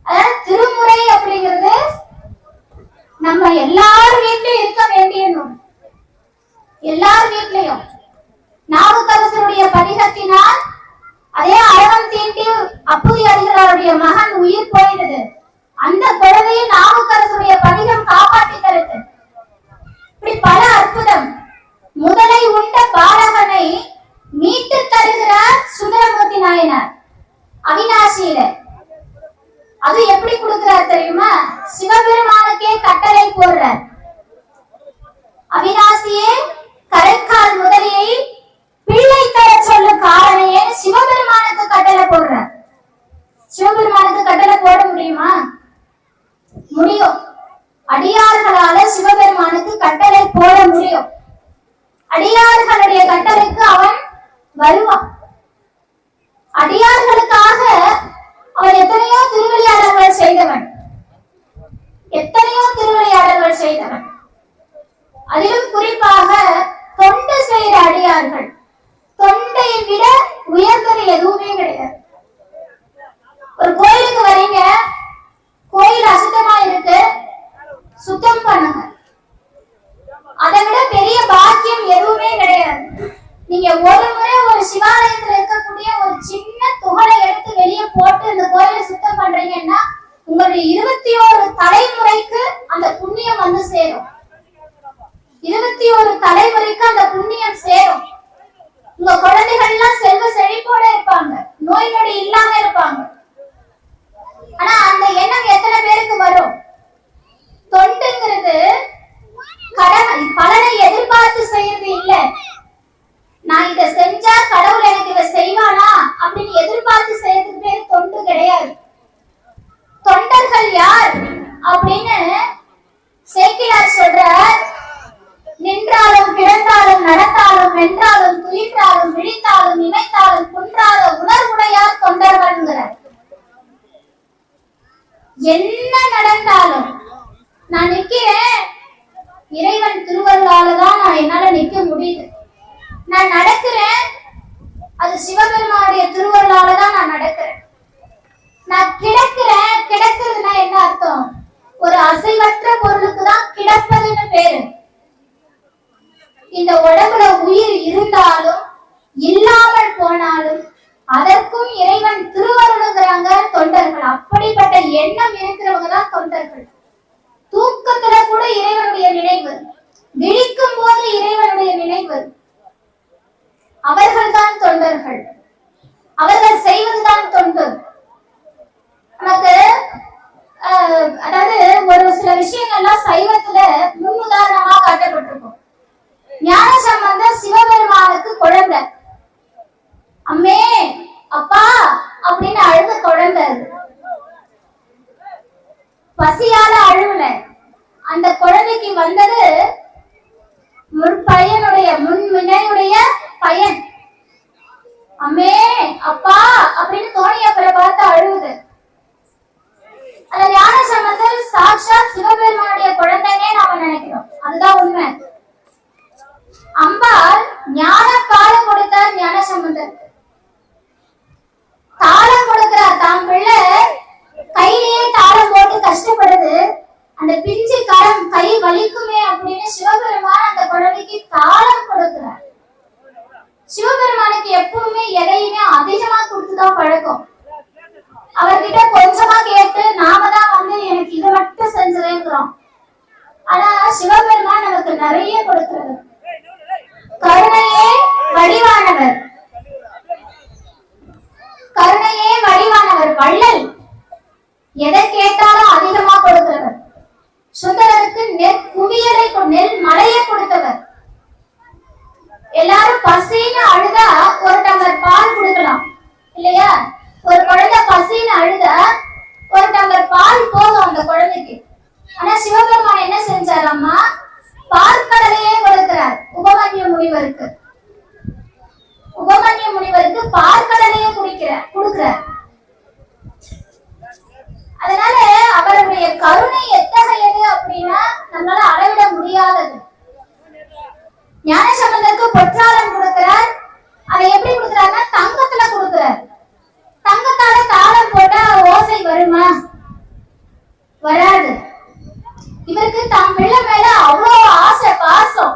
A: அதாவது திருமுறை அப்படிங்கிறது நம்ம எல்லார் வீட்லயும் இருக்க வேண்டிய நூல். எல்லார் வீட்லயும் நாவுக்கரசருடைய பதிகத்தினால் அதே அழகம் தீண்டி அப்புதி அடிகளாருடைய மகன் உயிர் போயிடுது. அந்த குழந்தையை நாவுக்கரசருடைய பதிகம் காப்பாற்றி தருது. இப்படி பல அற்புதம். முதலை உண்ட பாலகனை மீட்டு தருகிறார் சுந்தரமூர்த்தி நாயனார் அவிநாசியில. அது எப்படி கொடுக்கிறார் தெரியுமா? சிவபெருமானுக்கே கட்டளை போடுறார். அவிநாசியே கரைக்கால் முதலியை பிள்ளை தர சொல்லும் காரணையே சிவபெருமானுக்கு கட்டளை போடுறார். சிவபெருமானுக்கு கட்டளை போட முடியுமா? முடியும். அடியார்களால சிவபெருமானுக்கு கட்டளை போட முடியும். அடியார்களுடைய கட்டளைக்கு அவன் வருவான். அடியார்களுக்காக அவன் எத்தனையோ திருவிளையாடல்கள் செய்தவன். எத்தனையோ திருவிளையாடல்கள் செய்தவன். அதிலும் குறிப்பாக தொண்டு செய்கிற அடியார்கள். தொண்டை விட உயர்ந்தது எதுவுமே கிடையாது. ஒரு கோயிலுக்கு வரீங்க, கோயில் அசுத்தமா இருக்கு, சுத்தம் பண்ணுங்க. அதை விட பெரிய பாக்கியம் எதுவுமே கிடையாது. நீங்க ஒரு முறை ஒரு சிவாலயத்துல இருக்கக்கூடிய ஒரு சின்ன துகளை எடுத்து வெளியே போட்டு இந்த கோயிலை சுத்தம் பண்றீங்கன்னா உங்களுடைய 21 தலைமுறைக்கு அந்த புண்ணியம் வந்து சேரும். 21 தலைமுறைக்கு அந்த புண்ணியம் சேரும். உங்க குழந்தைகள் எல்லாம் செல்வ செழிப்போட இருப்பாங்க, நோய் நொடி இல்லாம இருப்பாங்க. ஆனா அந்த எண்ணம் எத்தனை பேருக்கு வரும்? தொண்டுங்கிறது பலனை எதிர்பார்த்து செய்யறது இல்ல. நான் இதை செஞ்சா கடவுள் எனக்கு இதை செய்வானா அப்படின்னு எதிர்பார்த்து செய்யறதுக்கு பேர் தொண்டு கிடையாது. தொண்டர்கள் யார் அப்படின்னு சேக்கிழார் சொல்றார். நின்றாலும் கிடந்தாலும் நடந்தாலும் வென்றாலும் துயின்றாலும் விழித்தாலும் நினைத்தாலும் குன்றாத உணர்வுடையார் தொண்டர்கள்ங்கிறார். என்ன நடந்தாலும் நான் நிக்கிறேன், இறைவன் திருவருளாலதான் நான் என்னால நிக்க நான் நடக்கிறேன், அது சிவபெருமானுடைய திருவருளாலதான் நான் நடக்கிறேன். நான் கிடக்கிறேன், கிடக்கிறதுனா என்ன அர்த்தம்? ஒரு அசைவற்ற பொருளுக்கு தான் கிடப்பதுன்னு பேரு. இந்த உடம்புல உயிர் இருந்தாலும் இல்லாமல் போனாலும் அதற்கும் இறைவன் திருவருளுங்கிறாங்க தொண்டர்கள். அப்படிப்பட்ட எண்ணம் இருக்கிறவங்க தான் தொண்டர்கள். தூக்கத்துல கூட இறைவனுடைய நினைவு, விழிக்கும் போது இறைவனுடைய நினைவு, அவர்கள் தான் தொண்டர்கள். அவர்கள் செய்வதுதான் தொண்டு. நமக்கு அதாவது ஒரு சில விஷயங்கள்லாம் சைவத்துல முன்னுதாரணமா காட்டப்பட்டிருக்கும். ஞானசம்பந்தர் சிவபெருமானுக்கு குழந்தை, அம்மே அப்பா அப்படின்னு அழுத குழந்தை. பசியால அழுவல. அந்த குழந்தைக்கு வந்தது முற்பயனுடைய முன்வினையுடைய பயன். அம்மே அப்பா அப்படின்னு தோணியப்பரை பார்த்து அழுவுது. அந்த ஞானசம்பந்தர் சாட்சாத் சிவபெருமானுடைய குழந்தைனே நாம நினைக்கிறோம். அதுதான் உண்மை. அம்பாள் ஞான காலம் கொடுத்தார் ஞானசம்பந்தருக்கு. தாளம் கொடுக்கிறார். தாம் பிள்ளை கையிலேயே தாளம் போட்டு கஷ்டப்படுது, அந்த பிஞ்சு கரம் கை வலிக்குமே அப்படின்னு சிவபெருமான் அந்த குழந்தைக்கு தாளம் கொடுக்கிறார். சிவபெருமானுக்கு எப்பவுமே எதையுமே அதிகமா கொடுத்துதான் பழக்கம். அவர்கிட்ட கொஞ்சமா கேட்டு நாம தான் வந்து எனக்கு இதை மட்டும் செஞ்சுறேங்கிறோம். ஆனா சிவபெருமான் நமக்கு நிறைய கொடுக்கிறது. கருணையே வடிவானவர், கருணையே வடிவானவர், வள்ளல். எதை கேட்டாலும் அதிகமா கொடுக்கிறவர். சுந்தரருக்கு நெற்குவியலை நெல் மலையை கொடுத்தவர். எல்லாரும் பசின்னு அழுதா ஒரு டம்ளர் பால் கொடுக்கலாம் இல்லையா? ஒரு குழந்தை பசின்னு அழுதா ஒரு டம்ளர் பால் போதும் அந்த குழந்தைக்கு. ஆனா சிவபெருமான் என்ன செஞ்சாரம்மா? பார்க்கடலையே கொடுக்கிறார் உபமன்ய முனிவருக்கு. உபமன்ய முனிவருக்கு பார்க்கடலையே கொடுக்கிறார். அதனால அவருடைய கருணை எத்தகையது அப்படின்னா நம்மளால அளவிட முடியாதது. ஞானசம்பந்தருக்கு பொற்றாளம் கொடுக்கிறார். அதை எப்படி கொடுக்கிறாருன்னா தங்கத்துல கொடுக்கிறார். தங்கத்தால தாளம் போட்டா ஓசை வருமா? வராது. இவருக்கு தம் பிள்ளை மேல அவ்வளவு ஆசை, பாசம்.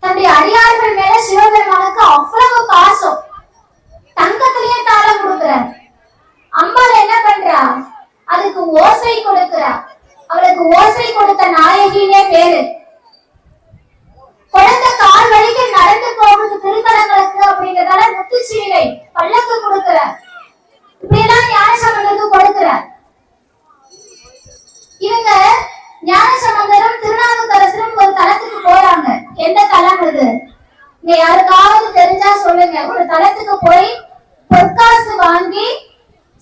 A: தன்னுடைய அடியார்கள் மேல சிவபெருமானுக்கு அவ்வளவு பாசம். தங்கத்திலேயே தாளம் கொடுக்கிறார். அம்பாள் என்ன பண்றா? அதுக்கு ஓசை கொடுக்கிறா. அவளுக்கு ஓசை கொடுத்த நாயகினே பேரு. குழந்தை கால் வலிக்கு நடந்து போகுது திருத்தலங்களுக்கு அப்படின்றதால முத்துச்சீலை பல்லக்கு கொடுக்கிறார். இப்படி எல்லாம் ஞானசம்பந்தருக்கு கொடுக்கிறார். இவங்க ஞானசம்பந்தரும் திருநாவுக்கரசரும் ஒரு தலத்துக்கு போறாங்க. எந்த தலம் இது? இங்க யாருக்காவது தெரிஞ்சா சொல்லுங்க. ஒரு தலத்துக்கு போய் பொற்காசு வாங்கி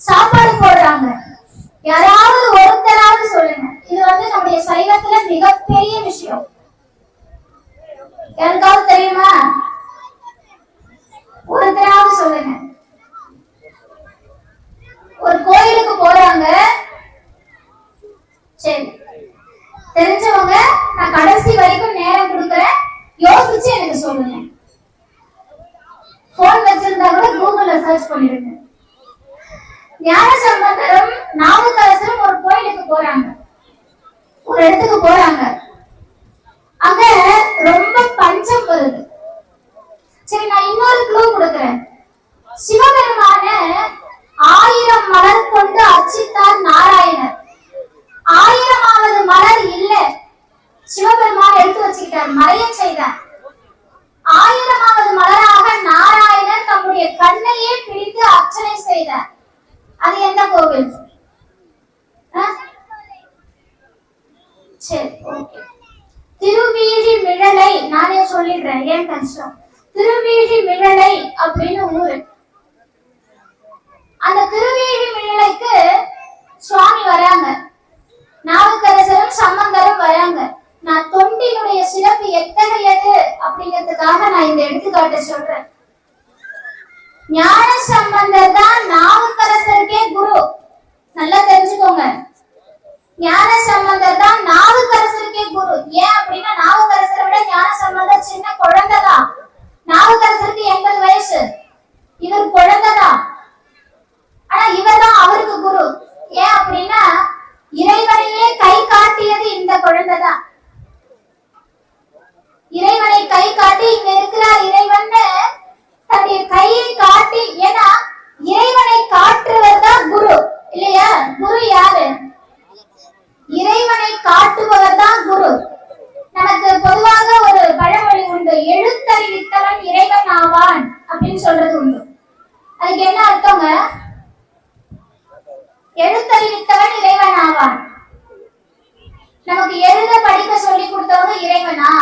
A: சாப்பாடு போடுறாங்க. யாராவது ஒருத்தராவது சொல்லுங்க. இது வந்து நம்முடைய சைவத்துல மிகப்பெரிய விஷயம். யாருக்காவது தெரியுமா? ஒருத்தராவது சொல்லுங்க. ஒரு கோயிலுக்கு போறாங்க. சரி, தெரிஞ்சவங்க நான் கடைசி வரைக்கும் நேரம் கொடுக்கறேன், யோசிச்சு எனக்கு சொல்லுங்க. போன் வச்சிருந்தா கூட கூகுள்ல சர்ச் பண்ணிடுங்க. ஞானசம்பந்தரும் நாவுக்கரசரும் ஒரு கோயிலுக்கு போறாங்க, ஒரு இடத்துக்கு போறாங்க. அங்க ரொம்ப பஞ்சம் வருது. சரி, நான் இன்னொரு க்ளூ கொடுக்கிறேன். சிவபெருமான 1000 மலர் கொண்டு அர்ச்சித்தார் நாராயணர். 1000வது மலர் இல்ல, சிவபெருமான் எடுத்து வச்சுக்கிட்டார், மறைய செய்தார். 1000வது மலராக நாராயணர் தம்முடைய கண்ணையே பிடித்து அர்ச்சனை செய்தார். அது என்ன கோவில்? சரி, ஓகே. திருவீழி மிழலை. நானே சொல்லிடுறேன், ஏன் கஷ்டம். திருவீழி மிழலை அப்படின்னு ஊரு. அந்த திருவீழி மிழலைக்கு சுவாமி வராங்க, நாவுக்கரசரும் சம்பந்தரும் வராங்க. நான் தொண்டினுடைய சிறப்பு எத்தகையது அப்படிங்கிறதுக்காக நான் இந்த எடுத்துக்காட்டு சொல்றேன். ஞான சம்பந்தர் தான் நாவுக்கரசருக்கே குரு. நல்லா தெரிஞ்சுக்கோங்க. ஞான சம்பந்தர் தான் நாவுக்கரசருக்கே குரு. ஏன் அப்படின்னா நாவுக்கரசரை விட ஞான சம்பந்தர் சின்ன குழந்தைதான். நாவுக்கரசருக்கு 80 வயசு, இவர் குழந்தைதான். ஆனா இவர் தான் அவருக்கு குரு. ஏன் அப்படின்னா இறைவனையே கை காட்டியது இந்த குழந்தைதான். இறைவனை கை காட்டி இங்க இருக்கிறார் இறைவன் தன்னுடைய கையை காட்டி, ஏன்னா இறைவனை காட்டுவர் தான் குரு இல்லையா? குரு யாரு? இறைவனை காட்டுபவர் தான் குரு. நமக்கு பொதுவாக ஒரு பழமொழி உண்டு, எழுத்தறிவித்தவன் இறைவன் ஆவான் அப்படின்னு சொல்றது உண்டு. அதுக்கு என்ன அர்த்தங்க? எழுத்தறிவித்தவன் இறைவன் ஆவான். நமக்கு எழுத படிக்க சொல்லி கொடுத்தவங்க இறைவனா?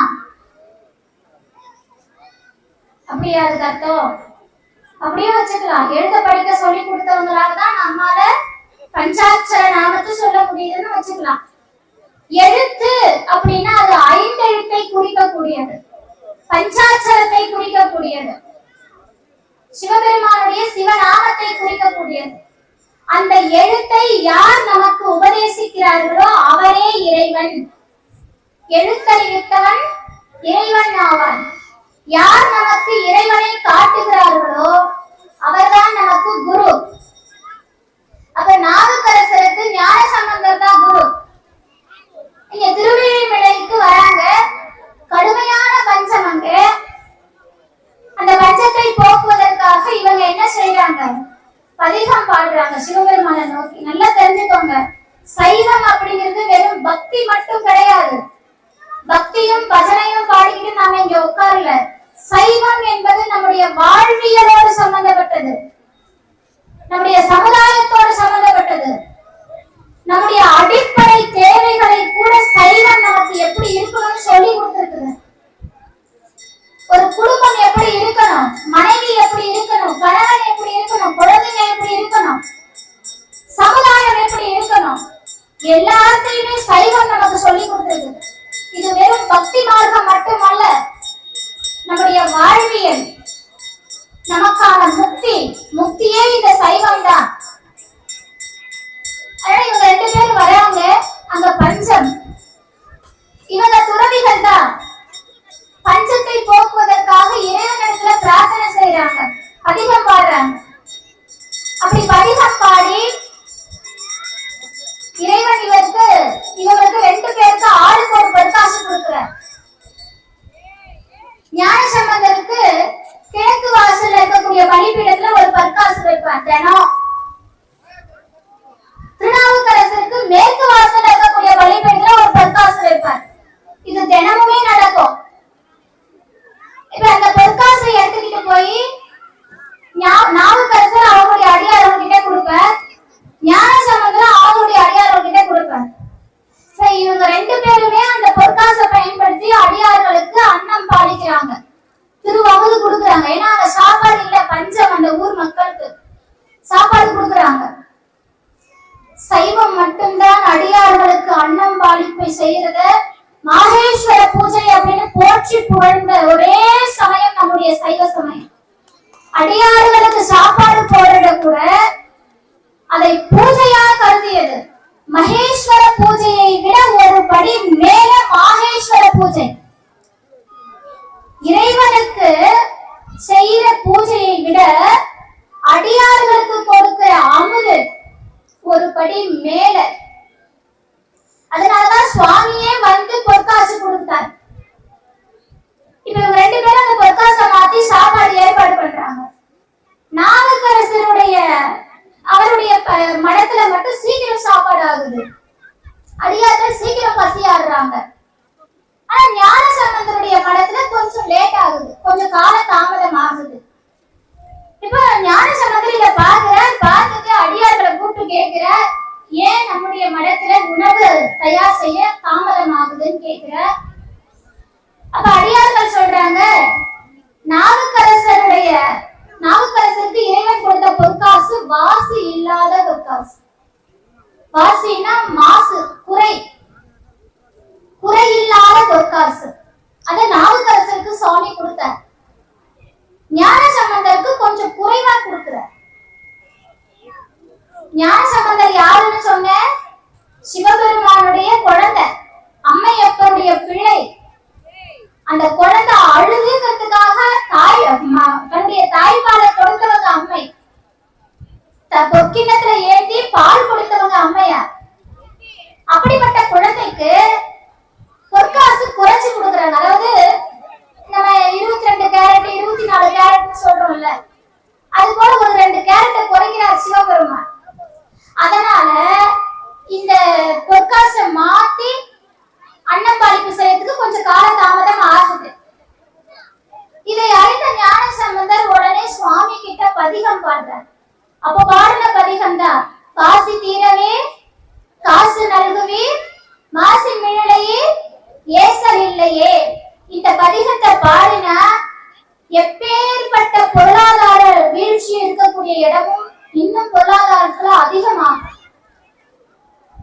A: அப்படியா அதுக்கு அர்த்தம்? அப்படியே வச்சுக்கலாம். எழுத படிக்க சொல்லி கொடுத்தவங்களால தான் நம்மால பஞ்சாட்சர நாமத்தை சொல்ல முடியுதுன்னு வச்சுக்கலாம். எழுத்து அப்படின்னா அது 5 எழுத்தை குறிக்கக்கூடியது, பஞ்சாட்சரத்தை குறிக்கக்கூடியது, சிவபெருமானுடைய சிவநாமத்தை குறிக்கக்கூடியது. அந்த எழுத்தை யார் நமக்கு உபதேசிக்கிறார்களோ அவரே இறைவன். எழுத்தறிவித்தவன் இறைவன் ஆவான். யார் நமக்கு இறைவனை காட்டுகிறார்களோ அவர்தான் நமக்கு குரு. அப்ப நாவுக்கரசருக்கு ஞானசம்பந்தர் தான் குரு. இங்க திருவிழிமலைக்கு வராங்க, கடுமையான பஞ்சம் அங்க. அந்த பஞ்சத்தை போக்குவதற்காக இவங்க என்ன செய்யறாங்க? பதிகம் பாடுறாங்க சிவபெருமானை நோக்கி. நல்லா தெரிஞ்சுக்கோங்க, சைவம் அப்படிங்கிறது வெறும் பக்தி மட்டும் கிடையாது. பக்தியும் பஜனையும் பாடிக்கிட்டு நாம இங்க உட்கார்ல. சைவம் என்பது நம்முடைய வாழ்வியலோடு சம்பந்தப்பட்டது, நம்முடைய சமுதாயத்தோடு சம்பந்தப்பட்டது. நம்முடைய அடிப்படை தேவைகளை கூட சைவம் நமக்கு எப்படி இருக்கணும்னு சொல்லி கொடுத்திருக்குது. ஒரு குடும்பம் எப்படி இருக்கணும், மனைவி எப்படி இருக்கணும், கணவன் எப்படி இருக்கணும், குழந்தைங்க எப்படி இருக்கணும், சமுதாயம் எப்படி இருக்கணும், எல்லாத்தையுமே சைவம் நமக்கு சொல்லி கொடுத்திருக்குது. இது வெறும் பக்தி மார்க்கம் மட்டுமல்ல, நம்முடைய வாழ்வியல், நமக்கான முக்தியே இந்த சைவம் தான். இவங்க 2 பேரும் வராங்க, அங்க பஞ்சம். இவங்க துறவிகள் தான். பஞ்சத்தை போக்குவதற்காக இறைவனிடத்துல பிரார்த்தனை செய்யறாங்க, பதிகம் பாடுறாங்க. அப்படி பதிகம் பாடி இறைவன் இவங்களுக்கு 2 பேருக்கு ஆளுக்கு ஒரு பொற்காசு கொடுக்கிறார். ஞானசம்பந்தருக்கு கிழக்கு வாசல்ல இருக்கக்கூடிய பலிபீடத்துல ஒரு பொற்காசு வைப்பார் தினம். திருநாவுக்கரசருக்கு மேற்கு வாசல்ல இருக்கக்கூடிய பலிபீடத்துல ஒரு பொற்காசு வைப்பார். இது தினமுமே நடக்கும். இப்ப அந்த பொற்காசை எடுத்துக்கிட்டு போய் நாவுக்கரசர் அவங்களுடைய அடியாரவங்க கிட்ட கொடுப்பார், ஞானசம்பந்தர் அவங்களுடைய அடியாரவங்க கிட்ட கொடுப்பார். இவங்க 2 பேருமே அந்த பொற்காசை பயன்படுத்தி அடியார்களுக்கு அன்னம் பாலிக்கிறாங்க, திருவமுது கொடுக்குறாங்க. ஏன்னா அங்க சாப்பாடு இல்ல, பஞ்சம், அந்த ஊர் மக்களுக்கு சாப்பாடு கொடுக்குறாங்க. சைவம் மட்டும்தான் அடியார்களுக்கு அன்னம் பாலிப்பை செய்யறத மாகேஸ்வர பூஜை அப்படின்னு போற்றி புகழ்ந்த ஒரே சமயம் நம்முடைய சைவ சமயம். அடியார்களுக்கு சாப்பாடு போடுறத கூட அதை பூஜையா கருதியது. மகேஸ்வர பூஜையை விட ஒரு படி மேல மாகேஸ்வர பூஜை. இறைவனுக்கு செய்யற பூஜையை விட அடியார்களுக்கு கொடுக்கிற அமுது ஒரு படி மேல. அதனாலதான் சுவாமியே வந்து பொற்காசு கொடுத்தார். இப்ப இவங்க 2 பேரும் அந்த பொற்காசை மாத்தி சாப்பாடு ஏற்பாடு பண்றாங்க. நாவுக்கரசருடைய அவருடைய மடத்துல மட்டும் சீக்கிரம் சாப்பாடு ஆகுது, அடியார்கள் சீக்கிரம் பசி ஆடுறாங்க. ஆனா ஞானசம்பந்தருடைய மடத்துல கொஞ்சம் லேட் ஆகுது, கொஞ்சம் கால தாமதம் ஆகுது. இப்ப ஞானசம்பந்தர் இத பார்த்துட்டு அடியார்களை கூப்பிட்டு கேட்கிறார், ஏன் நம்முடைய மடத்துல உணவு தயார் செய்ய தாமதம் ஆகுதுன்னு கேட்கிற. அப்ப அடியார்கள் சொல்றாங்க, நாவுக்கரசருக்கு இறைவன் கொடுத்த பொற்காசு வாசு இல்லாத பொற்காசு. வாசினா மாசு, குறை இல்லாத பொற்காசு. அத நாவுக்கரசருக்கு சுவாமி கொடுத்தார். ஞானசம்பந்தருக்கு கொஞ்சம் குறைவா கொடுக்கிறார். ஞானசம்பந்தர் யாருன்னு சொன்ன? சிவபெருமானுடைய குழந்தை, அம்மையப்பருடைய பிள்ளை. அந்த குழந்தை பாருங்க, எப்பேற்பட்ட பொருளாதார வீழ்ச்சி இருக்கக்கூடிய இடமும் இன்னும் பொருளாதாரத்துல அதிகமாகும்.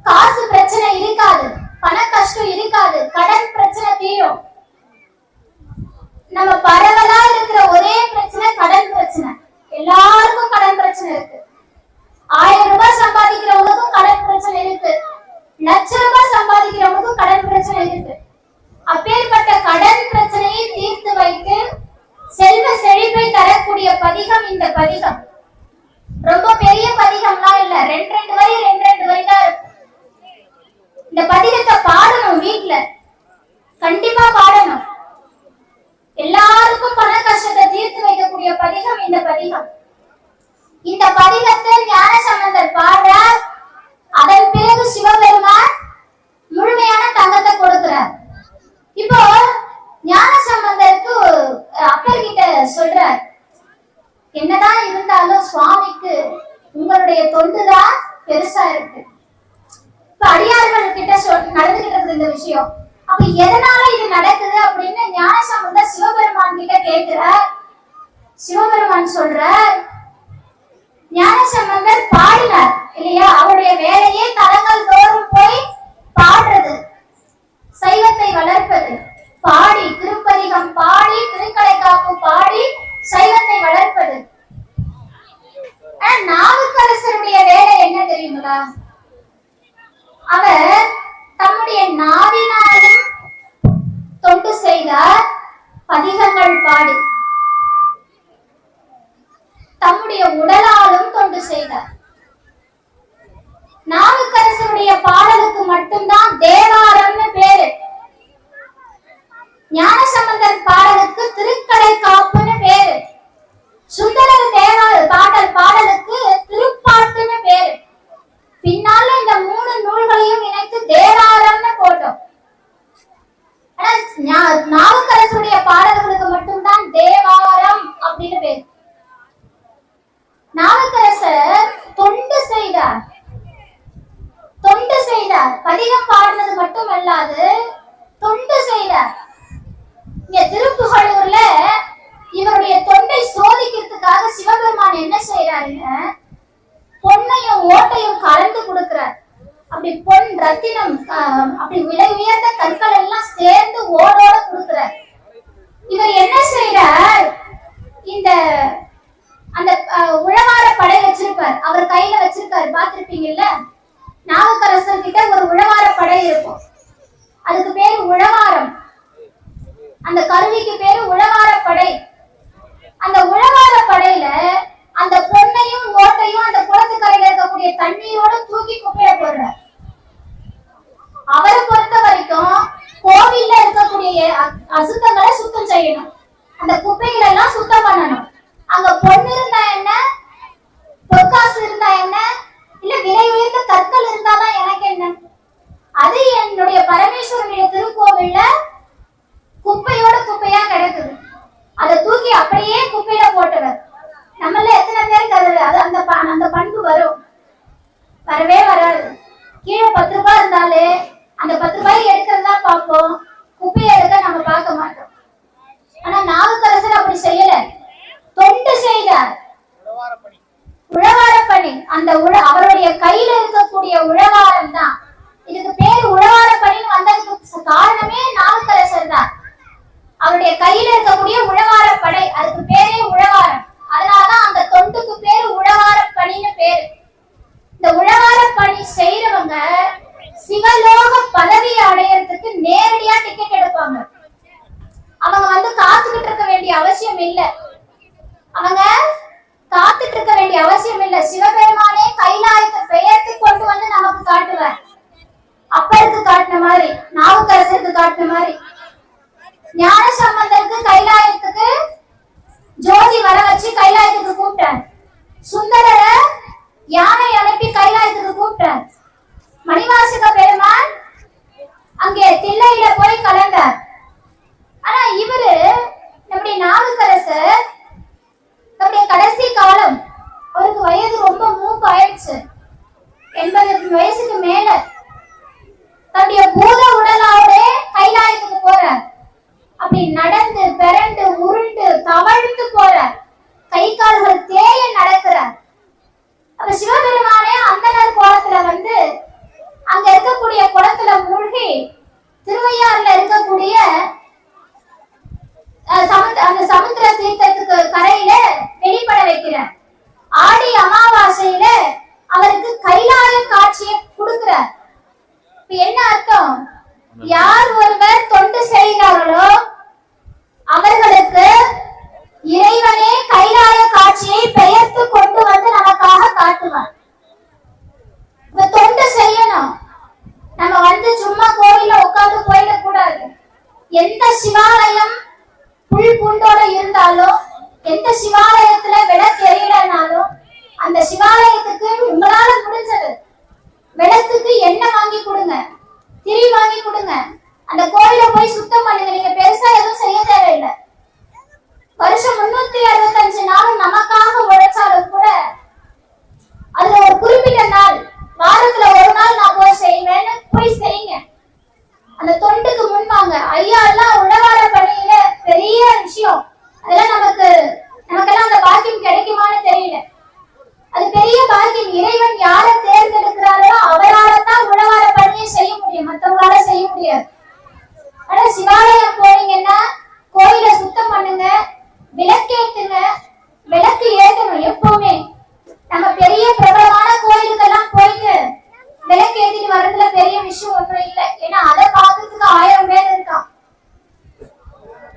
A: காசு பிரச்சனை இருக்காது, பண கஷ்டம் இருக்காது, கடன் பிரச்சனை தீரும். நம்ம பரவலா இருக்கிற ஒரே பிரச்சனை கடன் பிரச்சனை. எல்லாருக்கும் கடன் பிரச்சனை இருக்கு. 1000 ரூபாய் சம்பாதிக்கிறவங்களுக்கும் கடன் பிரச்சனை இருக்கு, லட்ச ரூபாய் சம்பாதிக்கிறவங்களுக்கும் கடன் பிரச்சனை இருக்கு. அப்பேற்பட்ட கடன் பிரச்சனையை தீர்த்து வைத்து செல்வ செழிப்பை தரக்கூடிய பதிகம் இந்த பதிகம். ரொம்ப பெரிய பதிகம்லாம் இல்ல, 2 வரி 2 வரி தான் இருக்கும். இந்த பதிகத்தை பாடணும், வீட்டுல கண்டிப்பா பாடணும். எல்லாருக்கும் பண கஷ்டத்தை தீர்த்து வைக்கக்கூடிய பதிகம் இந்த பதிகம். இந்த பதிகத்தை ஞானசம்பந்தர் பாடுறார். அதன் பிறகு சிவபெருமான் முழுமையான தங்கத்தை கொடுக்கிறார். இப்போ ஞானசம்பந்தருக்கு அப்பர்கிட்ட சொல்றார், என்னதான் இருந்தாலும் சுவாமிக்கு உங்களுடைய தொண்டுதான் பெருசா இருக்கு. இப்ப அடியார்கள் கிட்ட நடந்துகிட்டு இருக்குது இந்த விஷயம். அப்ப எதனால இது நடக்குது அப்படின்னு ஞானசம்பந்தர் சிவபெருமான் கிட்ட கேட்கிறார். சிவபெருமான் சொல்றார், ஞானசம்பந்தர் பாடினார் இல்லையா, அவருடைய வேலையே தலங்கள் தோறும் போய் பாடுறது, சைவத்தை வளர்ப்பது. பாடி திருப்பதிகம் பாடி திருக்கடைக்காப்பு பாடி சைவத்தை வளர்ப்பது. நாவுக்கரசருடைய வேலை என்ன தெரியுங்களா? அவர் தம்முடைய நாவினாலும் தொண்டு செய்தார், பதிகங்கள் பாடி. தம்முடைய உடலாலும் தொண்டு செய்தார். நாவுக்கரசருடைய பாடலுக்கு மட்டும்தான் தேவாரம்னு பேரு. ஞானசம்பந்தர் பாடலுக்கு திருக்கடை காப்புன்னு பேரு. சுந்தரர் தேவார பாடலுக்கு திருப்பாட்டுன்னு பேரு. பின்னால இந்த 3 நூல்களையும் இணைத்து தேவாரம்னு போட்டோம். ஆனா நாவுக்கரசருடைய பாடல்களுக்கு மட்டும்தான் தேவாரம் அப்படின்னு பேரு. நாவுக்கரசர் தொண்டு செய்தார், தொண்டு செய்தார். பதிகம் பாடினது மட்டும் அல்லாது தொண்டு செய்தார். இங்க திருப்புகழூர்ல இவருடைய தொண்டை சோதிக்கிறதுக்காக சிவபெருமான் என்ன செய்யறாருங்க, பொன்னையும் ஓட்டையும் கலந்து கொடுக்கிறார். அப்படி பொன் ரத்தினம் அப்படி விலை உயர்ந்த கற்கள் எல்லாம் சேர்ந்து ஓடோட கொடுக்கிறார். இவர் என்ன செய்யறார், இந்த அந்த உழவார படை வச்சிருப்பார், அவர் கையில வச்சிருக்காரு, பாத்திருப்பீங்கல்ல. நாவுக்கரசர் கிட்ட ஒரு உழவார படை இருக்கும், அதுக்கு பேரு உழவாரம். அந்த கருவிக்கு பேரு உழவார படை. அந்த உழவார படையில அந்த பொன்னையும் ஓட்டையும் அந்த குளத்துக்கரையில இருக்கக்கூடிய தண்ணீரோட தூக்கி குப்பையில போடுறார். அவரை பொறுத்த வரைக்கும் கோவில்ல இருக்கக்கூடிய அசுத்தங்களை சுத்தம் செய்யணும், அந்த குப்பைகளை எல்லாம் சுத்தம் பண்ணணும். அங்க பொண்ணு இருந்தா என்ன, பொற்காசு இருந்தா என்ன, இல்ல விலை உயர்ந்த கற்கள் இருந்தாதான் எனக்கு என்ன. அது என்னுடைய பரமேஸ்வரனுடைய திருக்கோவில்ல குப்பையோட குப்பையா கிடக்குது. அதை தூக்கி அப்படியே குப்பையில போட்டுவர். நம்மள எத்தனை பேருக்கு அது அந்த பண்பு வரும்? வரவே வராது. கீழே 10 ரூபாய் இருந்தாலே அந்த 10 ரூபாய் எடுக்கிறதா பார்ப்போம், குப்பையை எடுக்க நம்ம பார்க்க மாட்டோம். ஆனா நாவுக்கரசர் அப்படி செய்யல, தொண்டு செய்தார். உழவார பணி, அந்த அவருடைய கையில இருக்கக்கூடிய உழவாரம் தான். இதுக்கு பேரு உழவார பணின்னு வந்ததுக்கு காரணமே நாவுக்கரசர் தான். அவருடைய கையில இருக்கக்கூடிய உழவார படை, அதுக்கு பேரே உழவாரம். அதனாலதான் அந்த தொண்டுக்கு பேரு உழவார பணின்னு பேரு. இந்த உழவார பணி செய்யறவங்க சிவலோக பதவி அடையறதுக்கு நேரடியா டிக்கெட் எடுப்பாங்க. அவங்க காத்துக்கிட்டு இருக்க வேண்டிய அவசியம் இல்லை. அவங்க காத்துட்டு இருக்க வேண்டிய அவசியம் இல்லை. சிவபெருமானே கைலாயத்தை பெயர்த்து கொண்டு வந்து நமக்கு காட்டுவார். அப்பருக்கு காட்டின மாதிரி, நாவுக்கரசருக்கு காட்டின மாதிரி. ஞானசம்பந்தருக்கு கைலாயத்துக்கு ஜோதி வர வச்சு கைலாயத்துக்கு கூப்பிட்டார். சுந்தரரை யானை அனுப்பி கைலாயத்துக்கு கூப்பிட்டார். மணிவாசக பெருமான் அங்கே தில்லையில போய் கலந்தார். ஆனா இவரு நம்முடைய நாவுக்கரசர் நம்முடைய கடைசி காலம், அவருக்கு வயது ரொம்ப மூப்பு ஆயிடுச்சு, 80 வயசுக்கு மேல. தன்னுடைய பூத உடலோட கைலாயத்துக்கு போறார். அப்படி நடந்து நடந்து பிறண்டு உருண்டு தவழ்ந்து போறார். கை கால்கள் தேய நடக்கிறார். அப்ப சிவபெருமானே அந்தனர் கோலத்துல வந்து அங்க இருக்கக்கூடிய குளத்துல மூழ்கி திருவையாறுல இருக்கக்கூடிய அந்த சமுத்திர தீர்த்தத்துக்கு கரையில வெளிப்பட வைக்கிறார். ஆடி அமாவாசையில அவருக்கு கைலாய காட்சியை கொடுக்கிறார். என்ன அர்த்தம்? யார் ஒருவர் தொண்டு செய்கிறார்களோ அவர்களுக்கு இறைவனே கைலாய காட்சியை பெயர்த்து கொண்டு வந்து நமக்காக காட்டுவார். இப்ப தொண்டு செய்யணும். நம்ம வந்து சும்மா கோவில்ல உட்கார்ந்து போயிடக்கூடாது. எந்த சிவாலயம் புல் பூண்டோட இருந்தாலும், எந்த சிவாலயத்துல விளக்கு எரியலனாலும், அந்த சிவாலயத்துக்கு உங்களால முடிஞ்சது விளக்குக்கு எண்ணெய் வாங்கி கொடுங்க, திரி வாங்கி கொடுங்க. அந்த கோயில போய் சுத்தம் பண்ணுங்க. நீங்க பெருசா எதுவும் செய்ய தேவையில்லை. வருஷம் 365 நாளும் நமக்காக உழைச்சாலும் கூட அதுல ஒரு குறிப்பிட்ட நாள், வாரத்துல ஒரு நாள் நான் போய் செய்வேன்னு போய் செய்யுங்க. அந்த தொண்டுக்கு முன்பாங்க. ஐயா எல்லாம் உழவார பணியில பெரிய விஷயம். அதெல்லாம் நமக்கெல்லாம் அந்த பாக்கியம் கிடைக்குமான்னு தெரியல. அது பெரிய பாக்கியம். இறைவன் யாரை தேர்ந்தெடுக்கிறாரோ அவரால்தான் உழவார பணியை செய்ய முடியும், மற்றவங்களால செய்ய முடியாது. ஆனா சிவாலயம் போனீங்கன்னா கோயிலை சுத்தம் பண்ணுங்க, விளக்கேத்துங்க. விளக்கு ஏத்தணும் எப்பவுமே. நம்ம பெரிய பிரபலமான கோயிலுக்கெல்லாம் போயிட்டு விளக்கு ஏத்திட்டு வர்றதுல பெரிய விஷயம் ஒன்றும் இல்லை. ஏன்னா அதை பார்க்கறதுக்கு 1000 பேர் இருக்கான்.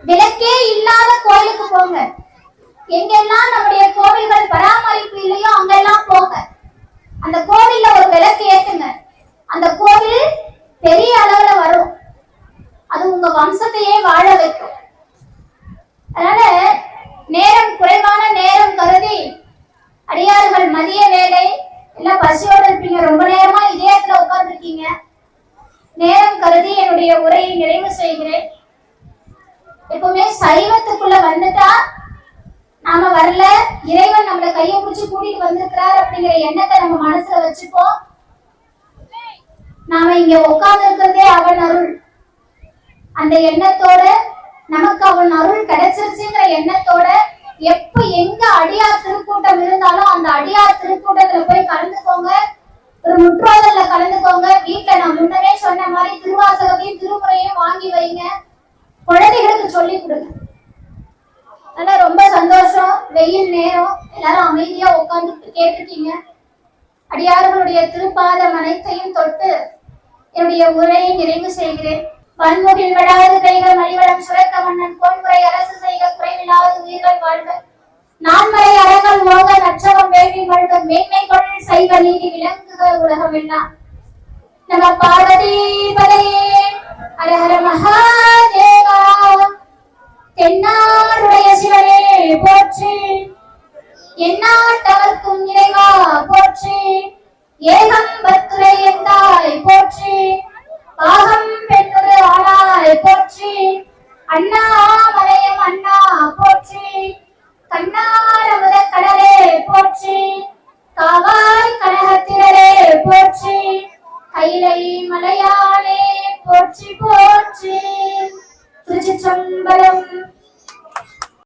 A: விளக்கே இல்லாத கோயிலுக்கு போங்க. எங்கெல்லாம் நம்முடைய கோவில்கள் பராமரிப்பு இல்லையோ அங்கெல்லாம் போங்க. அந்த கோவில்ல ஒரு விளக்கு ஏத்துங்க. அந்த கோவில் பெரிய அளவுல வரும். அது உங்க வம்சத்தையே வாழ வைக்கும். அதனால நேரம் குறைவான நேரம் கருதி அடியார்கள் மதிய வேலை எல்லாம் பசியோட இருப்பீங்க. ரொம்ப நேரமா இதயத்துல உட்கார்ந்து இருக்கீங்க. நேரம் கருதி என்னுடைய உரையை நிறைவு செய்கிறேன். எப்பவுமே சைவத்துக்குள்ள வந்துட்டா நாம வரல, இறைவன் நம்மள கையை பிடிச்சு கூட்டிட்டு வந்திருக்கிறார் அப்படிங்கிற எண்ணத்தை நம்ம மனசுல வச்சுப்போம். நாம இங்க உட்கார்ந்து இருக்கிறதே அவன் அருள். அந்த எண்ணத்தோட நமக்கு அவன் அருள் கிடைச்சிருச்சுங்கிற எண்ணத்தோட எப்ப எங்க அடியார் திருக்கூட்டம் இருந்தாலும் அந்த அடியார் திருக்கூட்டத்துல போய் கலந்துக்கோங்க. ஒரு முற்றோதல்ல கலந்துக்கோங்க. வீட்டுல நான் முன்னமே சொன்ன மாதிரி திருவாசகத்தையும் திருமுறையும் வாங்கி வைங்க. குழந்தைகளுக்கு சொல்லி கொடுங்க. அதெல்லாம் ரொம்ப சந்தோஷம். வெயில் நேரம் எல்லாரும் அமைதியா உட்கார்ந்து கேட்டிருக்கீங்க. அடியார்களுடைய திருப்பாதம் அனைத்தையும் தொட்டு என்னுடைய உரையை நிறைவு செய்கிறேன். பன்முகில் விடாது கைகள் மணிவளம் சுரக்க மன்னன் பொன்முறை அரசு செய்க குறைவில்லாத உயிர்கள் வாழ்க. நான்மறை அறங்கள் ஓக நற்றவம் வேள்வி வாழ்க. மேன்மை கொள் சைவ நீதி விளங்குக உலகம் எல்லாம். நம பார்வதி பதே.